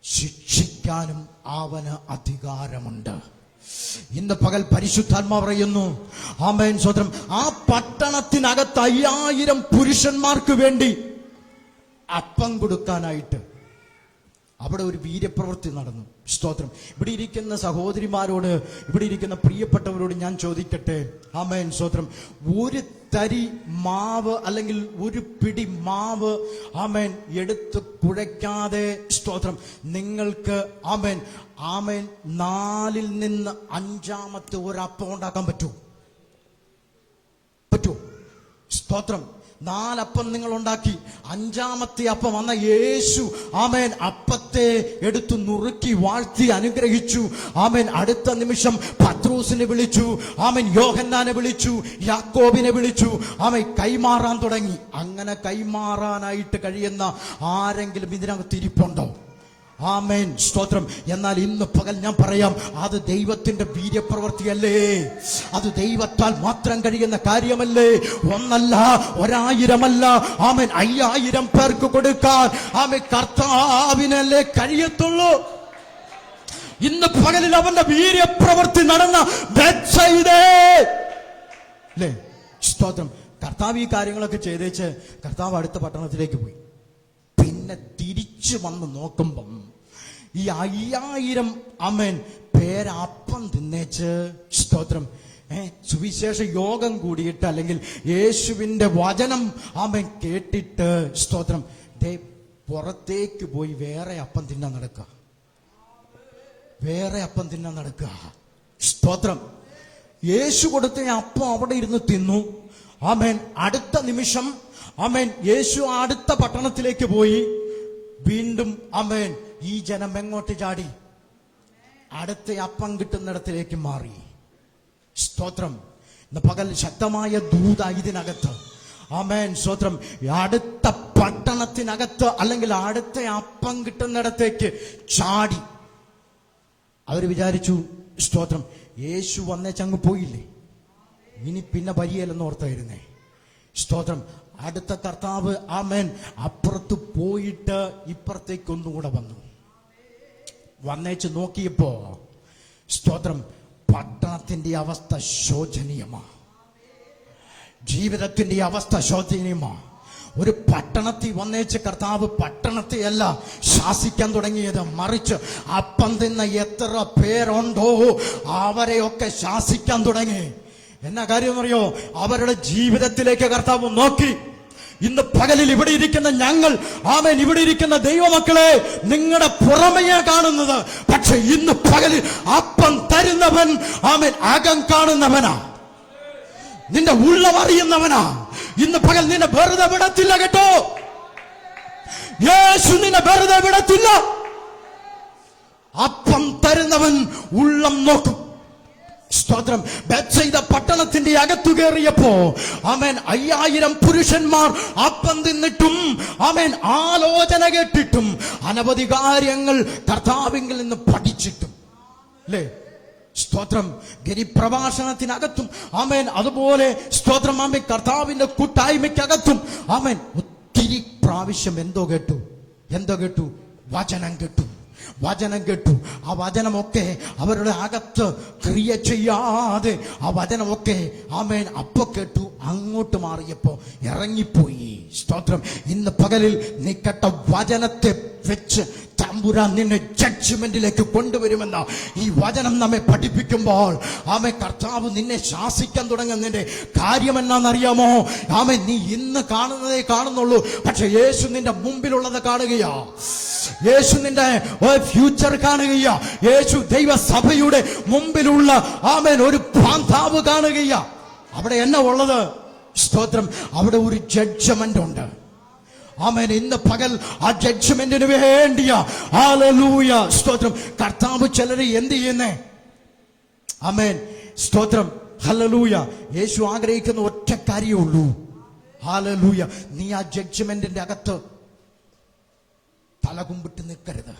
ശിക്ഷിക്കാനും അവന് അധികാരമുണ്ട്. ഇന്ന് പകൽ പരിശുദ്ധാത്മാവ് പറയുന്നു, ആമേൻ സ്തോത്രം, ആ പട്ടണത്തിനകത്ത് 5000 പുരുഷന്മാർക്ക് വേണ്ടി അപ്പം കൊടുക്കാനായിട്ട് അവിടെ ഒരു വീര്യപ്രവൃത്തി നടന്നു. സ്തോത്രം. ഇവിടെ ഇരിക്കുന്ന സഹോദരിമാരോട്, ഇവിടെ ഇരിക്കുന്ന പ്രിയപ്പെട്ടവരോട് ഞാൻ ചോദിക്കട്ടെ, ആമേൻ സ്തോത്രം, ഒരു തരി മാവ് അല്ലെങ്കിൽ ഒരു പിടി മാവ് ആമേൻ എടുത്ത് കുഴയ്ക്കാതെ സ്തോത്രം നിങ്ങൾക്ക് ആമേൻ ആമേൻ 4 നിന്ന് 5ാമത്തെ ഒരപ്പം ഉണ്ടാക്കാൻ പറ്റുമോ? സ്തോത്രം. 4 അപ്പം നിങ്ങൾ ഉണ്ടാക്കി, 5ാമത്തെ അപ്പം വന്ന യേശു ആമേൻ അപ്പത്തെ എടുത്തു നുറുക്കി വാഴ്ത്തി അനുഗ്രഹിച്ചു. ആമേൻ അടുത്ത നിമിഷം പത്രോസിനെ വിളിച്ചു, ആമേൻ യോഹന്നാനെ വിളിച്ചു, യാക്കോബിനെ വിളിച്ചു, ആമേൻ കൈമാറാൻ തുടങ്ങി. അങ്ങനെ കൈമാറാനായിട്ട് കഴിയുന്ന ആരെങ്കിലും ഇതിനകത്ത് ഇരിപ്പുണ്ടോ? ആമേൻ സ്തോത്രം. എന്നാൽ ഇന്ന് പകൽ ഞാൻ പറയാം, അത് ദൈവത്തിന്റെ വീര്യപ്രവൃത്തിയല്ലേ, അത് ദൈവത്താൽ മാത്രം കഴിയുന്ന കാര്യമല്ലേ. 1 അല്ല 1000 ആമേൻ 5000 പേർക്ക് കൊടുക്കാൻ ആമേൻ കർത്താവിനല്ലേ കഴിയത്തുള്ളൂ. ഇന്ന് പകലിൽ അവന്റെ വീര്യപ്രവൃത്തി നടന്ന ബേത്സയിദേ സ്തോത്രം. കർത്താവ് ഈ കാര്യങ്ങളൊക്കെ ചെയ്തേച്ച് കർത്താവ് അടുത്ത പട്ടണത്തിലേക്ക് പോയി. പിന്നെ തിരിച്ചു വന്ന് നോക്കുമ്പം ഈ 5000 ആമേൻ പേരപ്പം തിന്നേച്ച് സ്തോത്രം സുവിശേഷ യോഗം കൂടിയിട്ട് അല്ലെങ്കിൽ യേശുവിന്റെ വചനം ആമേൻ കേട്ടിട്ട് സ്തോത്രം പുറത്തേക്ക് പോയി വേറെ അപ്പം തിന്നാൻ നടക്കുക. വേറെ അപ്പം തിന്നാൻ നടക്കുക. സ്തോത്രം. യേശു കൊടുത്ത അപ്പം അവിടെ ഇരുന്ന് തിന്നു. ആമേൻ. അടുത്ത നിമിഷം ആമേൻ യേശു അടുത്ത പട്ടണത്തിലേക്ക് പോയി. വീണ്ടും ആമേൻ ഈ ജനം എങ്ങോട്ട് ചാടി? അടുത്ത അപ്പം കിട്ടുന്നിടത്തിലേക്ക് മാറി. സ്തോത്രം. ഇന്ന് പകൽ ശക്തമായ ദൂത ഇതിനകത്ത്. ആമേൻ. സ്തോത്രം. അടുത്ത പട്ടണത്തിനകത്ത് അല്ലെങ്കിൽ അടുത്ത അപ്പം കിട്ടുന്നിടത്തേക്ക് ചാടി. അവർ വിചാരിച്ചു, സ്തോത്രം, യേശു വന്നേച്ചങ്ങ് പോയില്ലേ, ഇനി പിന്നെ വരികയില്ലെന്ന് ഓർത്തായിരുന്നേ. സ്തോത്രം. അടുത്ത കർത്താവ് ആമേൻ അപ്പുറത്ത് പോയിട്ട് ഇപ്പുറത്തേക്ക് ഒന്നുകൂടെ വന്നു. വന്നേച്ച് നോക്കിയപ്പോ സ്തോത്രം പട്ടണത്തിന്റെ അവസ്ഥ ശോചനീയമാ. ജീവിതത്തിന്റെ അവസ്ഥ ശോചനീയമാ. ഒരു പട്ടണത്തിൽ വന്നേച്ച് കർത്താവ് പട്ടണത്തെ അല്ല ശാസിക്കാൻ തുടങ്ങിയത്, മറിച്ച് അപ്പം തിന്ന എത്ര പേരുണ്ടോ അവരെയൊക്കെ ശാസിക്കാൻ തുടങ്ങി. എന്നാ കാര്യം അറിയോ? അവരുടെ ജീവിതത്തിലേക്ക് കർത്താവ് നോക്കി. ഇന്ന് പകലിൽ ഇവിടെ ഇരിക്കുന്ന ഞങ്ങൾ, ആമേൻ, ഇവിടെ ഇരിക്കുന്ന ദൈവമക്കളെ, നിങ്ങളുടെ പുറമെയാ കാണുന്നത്. പക്ഷെ ഇന്ന് പകലിൽ അപ്പം തരുന്നവൻ ആമേൻ അകം കാണുന്നവനാ, നിന്റെ ഉള്ളം അറിയുന്നവനാ. ഇന്ന് പകൽ നിന്നെ വെറുതെ വിടത്തില്ല കേട്ടോ. യേശു നിന്നെ വെറുതെ വിടത്തില്ല. അപ്പം തരുന്നവൻ ഉള്ളം നോക്കും. സ്തോത്രം. ബേത്സയിദ പട്ടണത്തിന്റെ അകത്തു കയറിയപ്പോ ആമേൻ 5000 പുരുഷന്മാർ അപ്പം തിന്നിട്ടും ആമേൻ ആലോചന കേട്ടിട്ടും അനവധി കാര്യങ്ങൾ കർത്താവിങ്കിൽ നിന്ന് പഠിച്ചിട്ടും അല്ലേ. സ്തോത്രം. ഗിരിപ്രഭാഷണത്തിനകത്തും ആമേൻ അതുപോലെ സ്തോത്രം ആമേൻ കർത്താവിന്റെ കൂട്ടായ്മയ്ക്കകത്തും ആമേൻ ഒത്തിരി പ്രാവശ്യം എന്തോ കേട്ടു. വചനം കേട്ടു. ആ വചനമൊക്കെ അവരുടെ അകത്ത് ക്രിയ ചെയ്യാതെ ആ വചനമൊക്കെ ആമേൻ അപ്പൊ കേട്ടു, അങ്ങോട്ട് മാറിയപ്പോ ഇറങ്ങിപ്പോയി. സ്തോത്രം. ഇന്ന് പകലിൽ നീ കേട്ട വചനത്തെ വെച്ച് തമ്പുരാൻ നിന്നെ ജഡ്ജ്മെന്റിലേക്ക് കൊണ്ടുവരുമെന്ന ഈ വചനം നമ്മെ പഠിപ്പിക്കുമ്പോൾ ആമേ കർത്താവ് നിന്നെ ശാസിക്കാൻ തുടങ്ങുന്നതിന്റെ കാര്യം എന്നാണെന്നറിയാമോ? ആമേ നീ ഇന്ന് കാണുന്നതേ കാണുന്നുള്ളൂ, പക്ഷെ യേശു നിന്റെ മുമ്പിലുള്ളത് കാണുകയാ. യേശു നിന്റെ ഫ്യൂച്ചർ കാണുകയാ. യേശു ദൈവസഭയുടെ മുമ്പിലുള്ള ആമേൻ ഒരു പ്രാന്താവ് കാണുകയാ. അവിടെ എന്നാ ഉള്ളത്? സ്തോത്രം. അവിടെ ഒരു ജഡ്ജ്മെന്റ് ഉണ്ട്. ആമേൻ. ഇന്ന് പകൽ ആ ജഡ്ജ്മെന്റിന് വേണ്ടിയാ. ഹല്ലേലൂയ. സ്തോത്രം. കർത്താവ് ചിലരെ എന്ത് ചെയ്യുന്നേ? ആമേൻ. സ്തോത്രം. ഹല്ലേലൂയ. യേശു ആഗ്രഹിക്കുന്ന ഒറ്റ കാര്യമേ ഉള്ളൂ. ഹല്ലേലൂയ. നീ ആ ജഡ്ജ്മെന്റിന്റെ അകത്ത് തലകുമ്പിട്ട് നിൽക്കരുത്.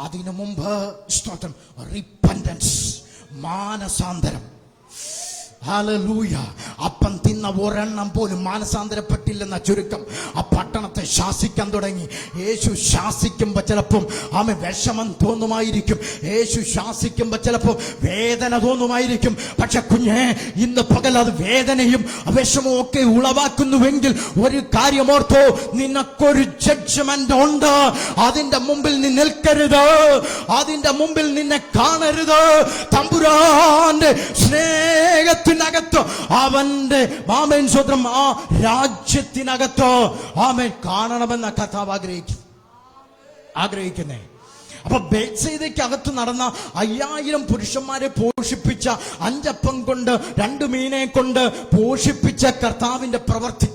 അതിനു മുമ്പ് സ്തോത്രം റിപ്പന്റൻസ്, മാനസാന്തരം. ഹല്ലേലൂയ. അപ്പം തിന്ന ഒരെണ്ണം പോലും മാനസാന്തരപ്പെട്ടില്ലെന്ന ചുരുക്കം. ആ പട്ടണത്തെ ശാസിക്കാൻ തുടങ്ങി. യേശു ശാസിക്കുമ്പോ ചിലപ്പം ആമേ വിഷമം തോന്നുമായിരിക്കും. യേശു ശാസിക്കുമ്പോ ചിലപ്പോൾ വേദന തോന്നുമായിരിക്കും. പക്ഷെ കുഞ്ഞെ, ഇന്ന് പകൽ അത് വേദനയും വിഷമവും ഒക്കെ ഉളവാക്കുന്നുവെങ്കിൽ ഒരു കാര്യം ഓർത്തോ, നിനക്കൊരു ജഡ്ജ്മെന്റ് ഉണ്ട്. അതിന്റെ മുമ്പിൽ നീ നിൽക്കരുത്. അതിന്റെ മുമ്പിൽ നിന്നെ കാണരുത്. തമ്പുരാന്റെ സ്നേഹത്തിനകത്ത് അവന്റെ ആമേൻ സ്വത്രം ആ രാജ്യത്തിനകത്ത് ആമേൻ കാണണമെന്ന കർത്താവ് ആഗ്രഹിക്കുന്നേ. അപ്പൊ ബേത്സയിദയ്ക്കകത്ത് നടന്ന 5000 പുരുഷന്മാരെ പോഷിപ്പിച്ച 5 അപ്പം കൊണ്ട് 2 മീനെ കൊണ്ട് പോഷിപ്പിച്ച കർത്താവിന്റെ പ്രവൃത്തി,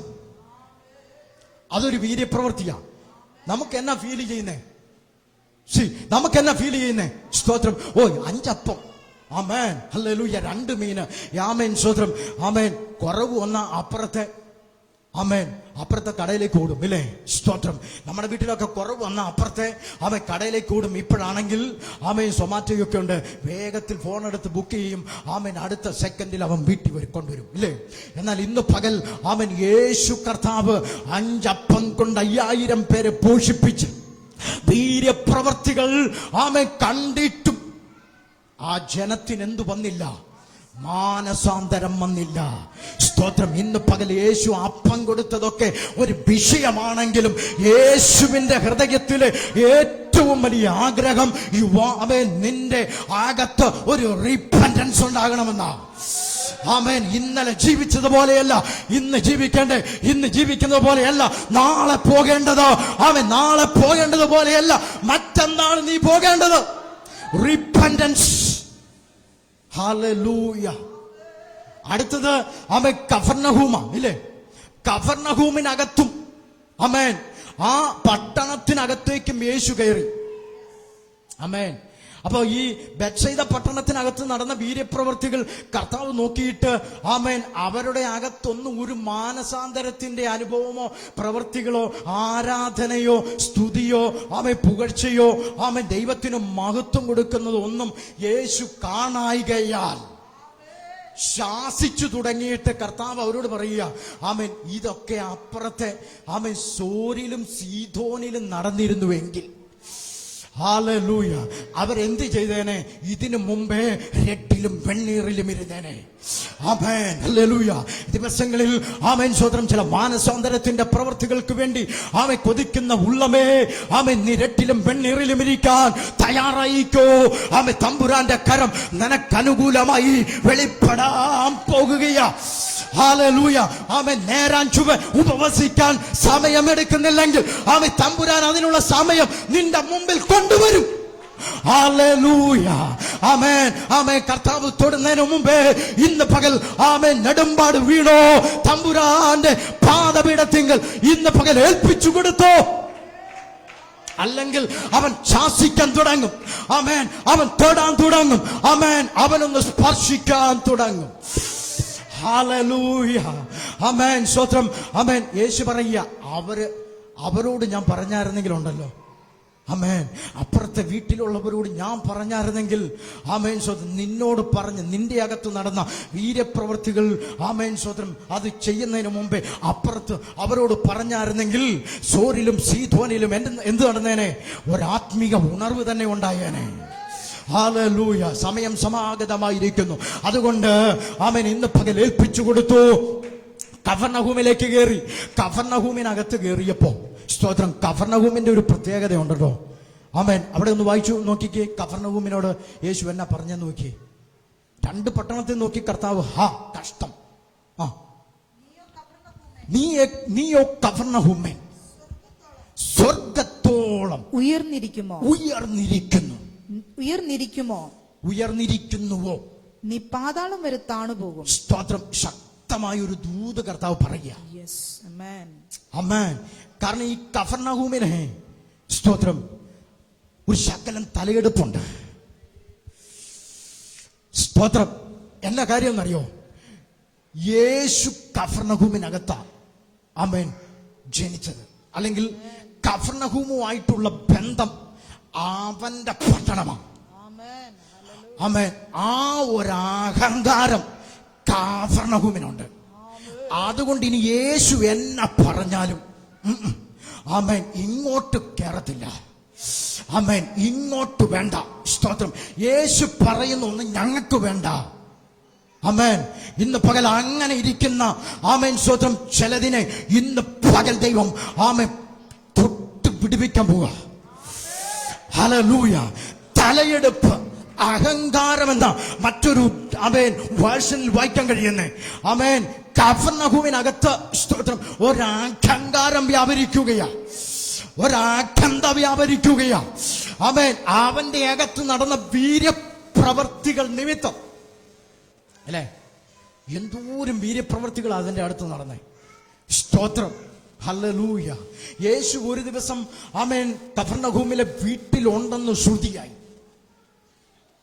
അതൊരു വീര്യപ്രവൃത്തിയാ. നമുക്ക് എന്നാ ഫീൽ ചെയ്യുന്നേ? സ്തോത്രം. 5 അപ്പം, ആമേൻ, ഹല്ലേലൂയ, 2 മീന്, ആമേൻ, സ്തോത്രം, ആമേൻ. കുറവ് വന്ന അപ്പുറത്തെ കടയിലേക്ക് ഓടും ഇല്ലേ? സ്തോത്രം. നമ്മുടെ വീട്ടിലൊക്കെ കുറവ് വന്ന അപ്പുറത്തെ അവൻ കടയിലേക്ക് ഓടും. ഇപ്പോഴാണെങ്കിൽ ആമേൻ സൊമാറ്റോയൊക്കെ ഉണ്ട്, വേഗത്തിൽ ഫോൺ എടുത്ത് ബുക്ക് ചെയ്യും. ആമേൻ അടുത്ത സെക്കൻഡിൽ അവൻ വീട്ടിൽ കൊണ്ടുവരും ഇല്ലേ? എന്നാൽ ഇന്ന് പകൽ ആമേൻ യേശു കർത്താവ് 5 അപ്പം കൊണ്ട് 5000 പേരെ പോഷിപ്പിച്ച് വീര്യപ്രവർത്തികൾ ആമേൻ കണ്ടിട്ടും ആ ജനത്തിന് എന്തു വന്നില്ല? മാനസാന്തരം വന്നില്ല. സ്തോത്രം. ഇന്ന് പകൽ യേശു അപ്പം കൊടുത്തതൊക്കെ ഒരു വിഷയമാണെങ്കിലും യേശുവിന്റെ ഹൃദയത്തിലെ ഏറ്റവും വലിയ ആഗ്രഹം നിന്റെ അകത്ത് ഒരു റിപ്പന്റൻസ് ഉണ്ടാകണമെന്നാ. ആമേൻ. ഇന്നലെ ജീവിച്ചതുപോലെയല്ല ഇന്ന് ജീവിക്കേണ്ടേ, ഇന്ന് ജീവിക്കുന്നത് പോലെയല്ല നാളെ പോകേണ്ടത്. ആമേൻ. നാളെ പോകേണ്ടത് പോലെയല്ല മറ്റന്നാൾ നീ പോകേണ്ടത്. റിപ്പന്റൻസ്. ഹല്ലേലൂയ. അടുത്തത് ആമേൻ കഫർനഹൂമ ഇല്ലേ? കഫർനഹൂമിനകത്തും ആമേൻ ആ പട്ടണത്തിനകത്തേക്കും യേശു കയറി. ആമേൻ. അപ്പൊ ഈ ബെത്സയിദ പട്ടണത്തിനകത്ത് നടന്ന വീര്യപ്രവർത്തികൾ കർത്താവ് നോക്കിയിട്ട് ആമേൻ അവരുടെ അകത്തൊന്നും ഒരു മാനസാന്തരത്തിന്റെ അനുഭവമോ പ്രവൃത്തികളോ ആരാധനയോ സ്തുതിയോ ആമേൻ പുകഴ്ചയോ ആമേൻ ദൈവത്തിന് മഹത്വം കൊടുക്കുന്നത് ഒന്നും യേശു കാണായികയാൽ ശാസിച്ചു തുടങ്ങിയിട്ട് കർത്താവ് അവരോട് പറയുക, ആമേൻ ഇതൊക്കെ അപ്പുറത്തെ ആമേൻ സോരിലും സീദോനിലും നടന്നിരുന്നുവെങ്കിൽ ഹല്ലേലൂയ അവരെന്ത് ചെയ്തേനെ? ഇതിനു മുമ്പേ രട്ടിലും വെണ്ണീറിലും ഇരുന്നേനെ. ആമേൻ. ഹല്ലേലൂയ. ദിവസങ്ങളിൽ ആമേൻ സ്വതന്ത്രം ചില മാനസാന്തരത്തിന്റെ പ്രവൃത്തികൾക്ക് വേണ്ടി ആമേൻ കൊതിക്കുന്ന ഉള്ളമേ, ആമേൻ നീ രട്ടിലും വെണ്ണീറിലും ഇരിക്കാൻ തയ്യാറായിക്കോ. ആമേൻ തമ്പുരാന്റെ കരം നിനക്കനുകൂലമായി വെളിപ്പെടാൻ പോകുകയാ. ഹല്ലേലൂയ. ആമേൻ. നേരാൻ ചുവ ഉപവസിക്കാൻ സമയമെടുക്കുന്നില്ലെങ്കിൽ ആമേൻ തമ്പുരാൻ അതിനുള്ള സമയം നിന്റെ മുമ്പിൽ കൊണ്ടുവരും. ഹല്ലേലൂയ. ആമേൻ. ആമേൻ. കർത്താവ് തൊടുന്നതിന് മുമ്പേ ഇന്ന് പകൽ ആമേൻ നെടുമ്പാട് വീണോ തമ്പുരാന്റെ പാദപീഠത്തിങ്കൽ ഇന്ന് പകൽ ഏൽപ്പിച്ചു കൊടുത്തോ. അല്ലെങ്കിൽ അവൻ ശാസിക്കാൻ തുടങ്ങും. ആമേൻ. അവൻ തൊടാൻ തുടങ്ങും. ആമേൻ. അവനൊന്ന് സ്പർശിക്കാൻ തുടങ്ങും. ഹല്ലേലൂയ. ആമേൻ. സ്തോത്രം. ആമേൻ. യേശു പറയുക, അവരോട് ഞാൻ പറഞ്ഞായിരുന്നെങ്കിൽ ഉണ്ടല്ലോ, ആമേൻ അപ്പുറത്തെ വീട്ടിലുള്ളവരോട് ഞാൻ പറഞ്ഞായിരുന്നെങ്കിൽ, ആമേൻ സ്വതം നിന്നോട് പറഞ്ഞ് നിന്റെ അകത്ത് നടന്ന വീര്യപ്രവൃത്തികൾ ആമേൻ സ്വതം അത് ചെയ്യുന്നതിന് മുമ്പേ അപ്പുറത്ത് അവരോട് പറഞ്ഞായിരുന്നെങ്കിൽ സോരിലും സീദോനിലും എന്ത് നടന്നേനെ? ഒരാത്മീക ഉണർവ് തന്നെ ഉണ്ടായേനെ. ഹല്ലേലൂയ. സമയം സമാഗതമായിരിക്കുന്നു. അതുകൊണ്ട് ആമേൻ ഇന്ന് പകൽ ഏൽപ്പിച്ചു കൊടുത്തു. കഫർനഹൂമിലേക്ക് കയറി. കഫർനഹൂമിനകത്ത് കയറിയപ്പോ സ്തോത്രം കഫർനഹൂമിന്റെ ഒരു പ്രത്യേകത ഉണ്ടല്ലോ. ആമേൻ. അവിടെ ഒന്ന് വായിച്ചു നോക്കിക്കേ. കഫർനഹൂമിനോട് യേശു എന്നാ പറഞ്ഞെന്ന് നോക്കി. രണ്ട് പട്ടണത്തിൽ നോക്കി കർത്താവ് കഷ്ടം. നീയോ കഫർനഹൂമേ സ്വർഗത്തോളം ഉയർന്നിരിക്കുന്നുവോ? നീ പാതാളം വരെ താണുപോകും. സ്തോത്രം. ശക്തമായ ഒരു ദൂത് കർത്താവ് പറയുക. ആമേൻ. കാരണം ഈ കഫർനഹൂമിനെ സ്തോത്രം ഒരു ശകലം തലയെടുപ്പുണ്ട്. സ്തോത്രം. എല്ലാ കാര്യം എന്നറിയോ? യേശു കഫർനഹൂമിനകത്താ ആമേൻ ജനിച്ചത്. അല്ലെങ്കിൽ കഫർനഹൂമുമായിട്ടുള്ള ബന്ധം അവന്റെ പട്ടണമാണ്. ആമേൻ. ആ ഒരു അഹങ്കാരം കഫർനഹൂമിനുണ്ട്. അതുകൊണ്ട് ഇനി യേശു എന്നെ പറഞ്ഞാലും ആമേൻ ഇങ്ങോട്ട് കയറത്തില്ല. ആമേൻ ഇങ്ങോട്ട് വേണ്ട. സ്തോത്രം. യേശു പറയുന്ന ഒന്നും ഞങ്ങൾക്ക് വേണ്ട. ആമേൻ. ഇന്ന് പകൽ അങ്ങനെ ഇരിക്കുന്ന ആമേൻ സ്തോത്രം ചിലതിനെ ഇന്ന് പകൽ ദൈവം ആമേൻ തൊട്ട് പിടിപ്പിക്കാൻ പോവുക. ഹല്ലേലൂയ. തലയെടുപ്പ് അഹങ്കാരം എന്ന മറ്റൊരു ആമേൻ വേർഷനിൽ വായിക്കാൻ കഴിയുന്നേ. ആമേൻ. കഫർനഹൂമിനകത്ത് സ്തോത്രം ഒരഹങ്കാരം വ്യാപരിക്കുകയാ, ഒരഖണ്ഡ വ്യാപരിക്കുകയാ. ആമേൻ. അവന്റെ അകത്ത് നടന്ന വീര്യപ്രവർത്തികൾ നിമിത്തം അല്ലേ, എന്തോരം വീര്യപ്രവർത്തികൾ അതിന്റെ അടുത്ത് നടന്നേ. സ്തോത്രം. ഹല്ലേലൂയ. യേശു ഒരു ദിവസം ആമേൻ കഫർനഹൂമിലെ വീട്ടിലുണ്ടെന്ന് ശ്രുതിയായി.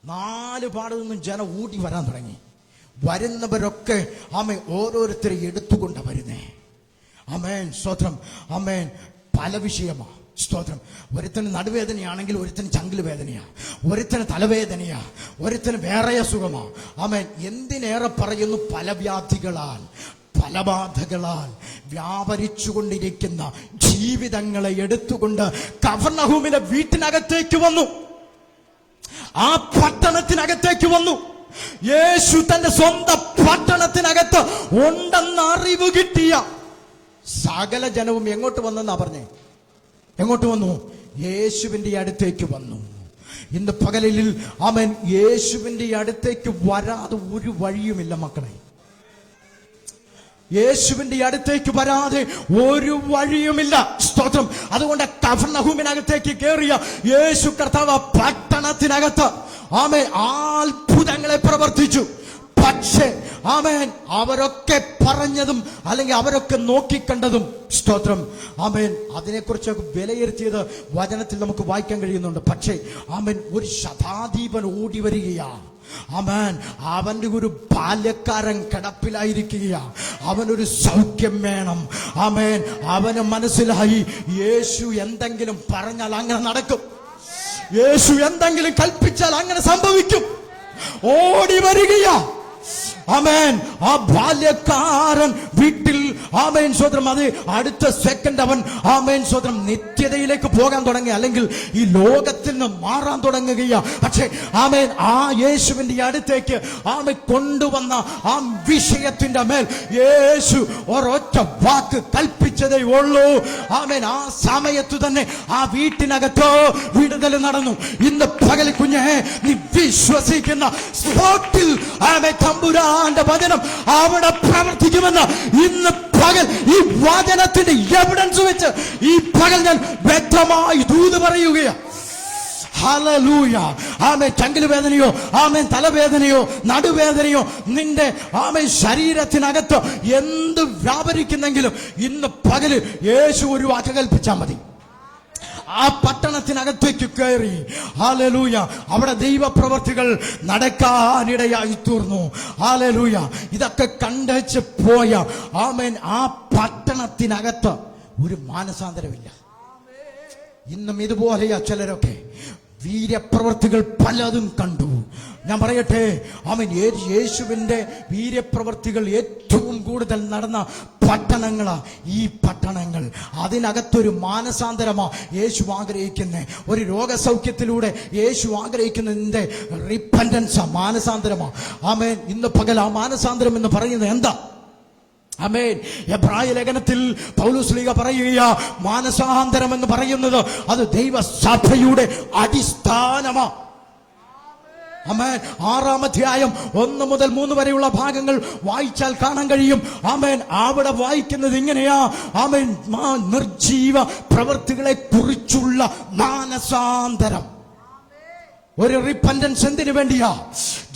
4 പാട് നിന്നും ജനം ഓടി വരാൻ തുടങ്ങി. വരുന്നവരൊക്കെ ആമേൻ ഓരോരുത്തരെ എടുത്തുകൊണ്ട് വരുന്നേ. ആമേൻ. സ്തോത്രം. ആമേൻ. പല വിഷയമാ. സ്തോത്രം. ഒരുത്തന് നടുവേദനയാണെങ്കിൽ ഒരുത്തന് ചങ്കില് വേദനയാ, ഒരുത്തന് തലവേദനയാ, ഒരുത്തന് വേറെ അസുഖമാ. ആമേൻ. എന്തിനേറെ പറയുന്നു, പല വ്യാധികളാൽ പല ബാധകളാൽ വ്യാപരിച്ചുകൊണ്ടിരിക്കുന്ന ജീവിതങ്ങളെ എടുത്തുകൊണ്ട് കഫർനഹൂമിന്റെ വീട്ടിനകത്തേക്ക് വന്നു. ആ പട്ടണത്തിനകത്തേക്ക് വന്നു. യേശു തന്റെ സ്വന്തം പട്ടണത്തിനകത്ത് ഉണ്ടെന്ന് അറിവ് കിട്ടിയ സകല ജനവും എങ്ങോട്ട് വന്നെന്നാ പറഞ്ഞേ? എങ്ങോട്ട് വന്നു? യേശുവിന്റെ അടുത്തേക്ക് വന്നു. ഇന്ന് പകലിൽ ആമേൻ യേശുവിന്റെ അടുത്തേക്ക് വരാതെ ഒരു വഴിയുമില്ല മക്കളെ. യേശുവിന്റെ അടുത്തേക്ക് വരാതെ ഒരു വഴിയുമില്ല. സ്തോത്രം. അതുകൊണ്ട് കഫർനഹൂമിനകത്തേക്ക് കയറിയ യേശു കർത്താവ് പട്ടണത്തിനകത്ത് ആമേൻ അത്ഭുതങ്ങളെ പ്രവർത്തിച്ചു. പക്ഷേ ആമേൻ അവരൊക്കെ പറഞ്ഞതും അല്ലെങ്കിൽ അവരൊക്കെ നോക്കിക്കണ്ടതും സ്തോത്രം ആമേൻ അതിനെക്കുറിച്ചൊക്കെ വിലയിരുത്തിയത് വചനത്തിൽ നമുക്ക് വായിക്കാൻ കഴിയുന്നുണ്ട്. പക്ഷേ ആമേൻ ഒരു ശതാധിപൻ ഓടി വരികയാ. ആമേൻ അവന്റെ ഒരു ബാല്യക്കാരൻ കിടപ്പിലായിരിക്കുകയാ. അവനൊരു സൗഖ്യം വേണം. ആമേൻ അവന് മനസ്സിലായി യേശു എന്തെങ്കിലും പറഞ്ഞാൽ അങ്ങനെ നടക്കും, യേശു എന്തെങ്കിലും കൽപ്പിച്ചാൽ അങ്ങനെ സംഭവിക്കും. ഓടി വരികയാ. ആമേൻ ആ ബാല്യക്കാരൻ വീട്ടിൽ ആമേൻ സ്വത്രം അത് അടുത്ത സെക്കൻഡ് അവൻ ആമേൻ സ്വത്രം നിത്യതയിലേക്ക് പോകാൻ തുടങ്ങി, അല്ലെങ്കിൽ ഈ ലോകത്തിൽ നിന്ന് മാറാൻ തുടങ്ങുകയാ. പക്ഷേ ആമേൻ ആ യേശുവിന്റെ അടുത്തേക്ക് ആമേൻ കൊണ്ടുവന്ന ആ വിഷയത്തിന്റെ മേൽ യേശു ഒരൊറ്റ വാക്ക് കൽപ്പിച്ചതേ ഉള്ളൂ. ആമേൻ ആ സമയത്ത് തന്നെ ആ വീട്ടിനകത്ത് വിടുതൽ നടന്നു. ഇന്ന് പകൽ കുഞ്ഞെ നീ വിശ്വസിക്കുന്ന സ്പോട്ടിൽ ആമേൻ തമ്പുരാന്റെ വചനം അവിടെ പ്രവർത്തിക്കുമെന്ന് ഇന്ന് പകൽ ഈ വചനത്തിന്റെ എവിഡൻസ് വെച്ച് ഈ പകൽ ഞാൻ വ്യക്തമായി ദൂത് പറയുകയാണ്. ഹല്ലേലൂയ. ആമേൻ ചങ്കില് വേദനയോ ആമേൻ തലവേദനയോ നടുവേദനയോ നിന്റെ ആമേൻ ശരീരത്തിനകത്ത് എന്ത് വ്യാപരിക്കുന്നെങ്കിലും ഇന്ന് പകല് യേശു ഒരു വാക്ക് കൽപ്പിച്ചാൽ മതി. ആ പട്ടണത്തിനകത്തേക്ക് കയറി ഹല്ലേലൂയ അവിടെ ദൈവപ്രവർത്തികൾ നടക്കാനിടയായി തീർന്നു. ഹല്ലേലൂയ. ഇതൊക്കെ കണ്ടേച്ച് പോയ ആമേൻ ആ പട്ടണത്തിനകത്ത് ഒരു മാനസാന്തരമില്ല. ഇന്നും ഇതുപോലെയാ ചിലരൊക്കെ വീര്യപ്രവർത്തികൾ പലതും കണ്ടു. ഞാൻ പറയട്ടെ ആമേൻ യേശുവിന്റെ വീര്യപ്രവർത്തികൾ ഏറ്റവും കൂടുതൽ നടന്ന പട്ടണങ്ങളാ ഈ പട്ടണങ്ങൾ. അതിനകത്തൊരു മാനസാന്തരമാ യേശു ആഗ്രഹിക്കുന്നത്. ഒരു രോഗസൗഖ്യത്തിലൂടെ യേശു ആഗ്രഹിക്കുന്നതിന്റെ റിപ്പന്റൻസാ, മാനസാന്തരമാ. ആമേൻ ഇന്ന് പകൽ ആ മാനസാന്തരം എന്ന് പറയുന്നത് എന്താ? ആമേൻ എബ്രായ ലേഖനത്തിൽ പൗലോസ് പറയുകയാ മാനസാന്തരം എന്ന് പറയുന്നത് അത് ദൈവസഭയുടെ അടിസ്ഥാനമാ. ആമേൻ 6-ാം അധ്യായം 1 മുതൽ 3 വരെയുള്ള ഭാഗങ്ങൾ വായിച്ചാൽ കാണാൻ കഴിയും. ആമേൻ അവിടെ വായിക്കുന്നത് ഇങ്ങനെയാ. ആമേൻ നിർജീവ പ്രവൃത്തികളെ കുറിച്ചുള്ള മാനസാന്തരം, ഒരു റിപ്പന്റൻസ്. എന്തിനു വേണ്ടിയാ?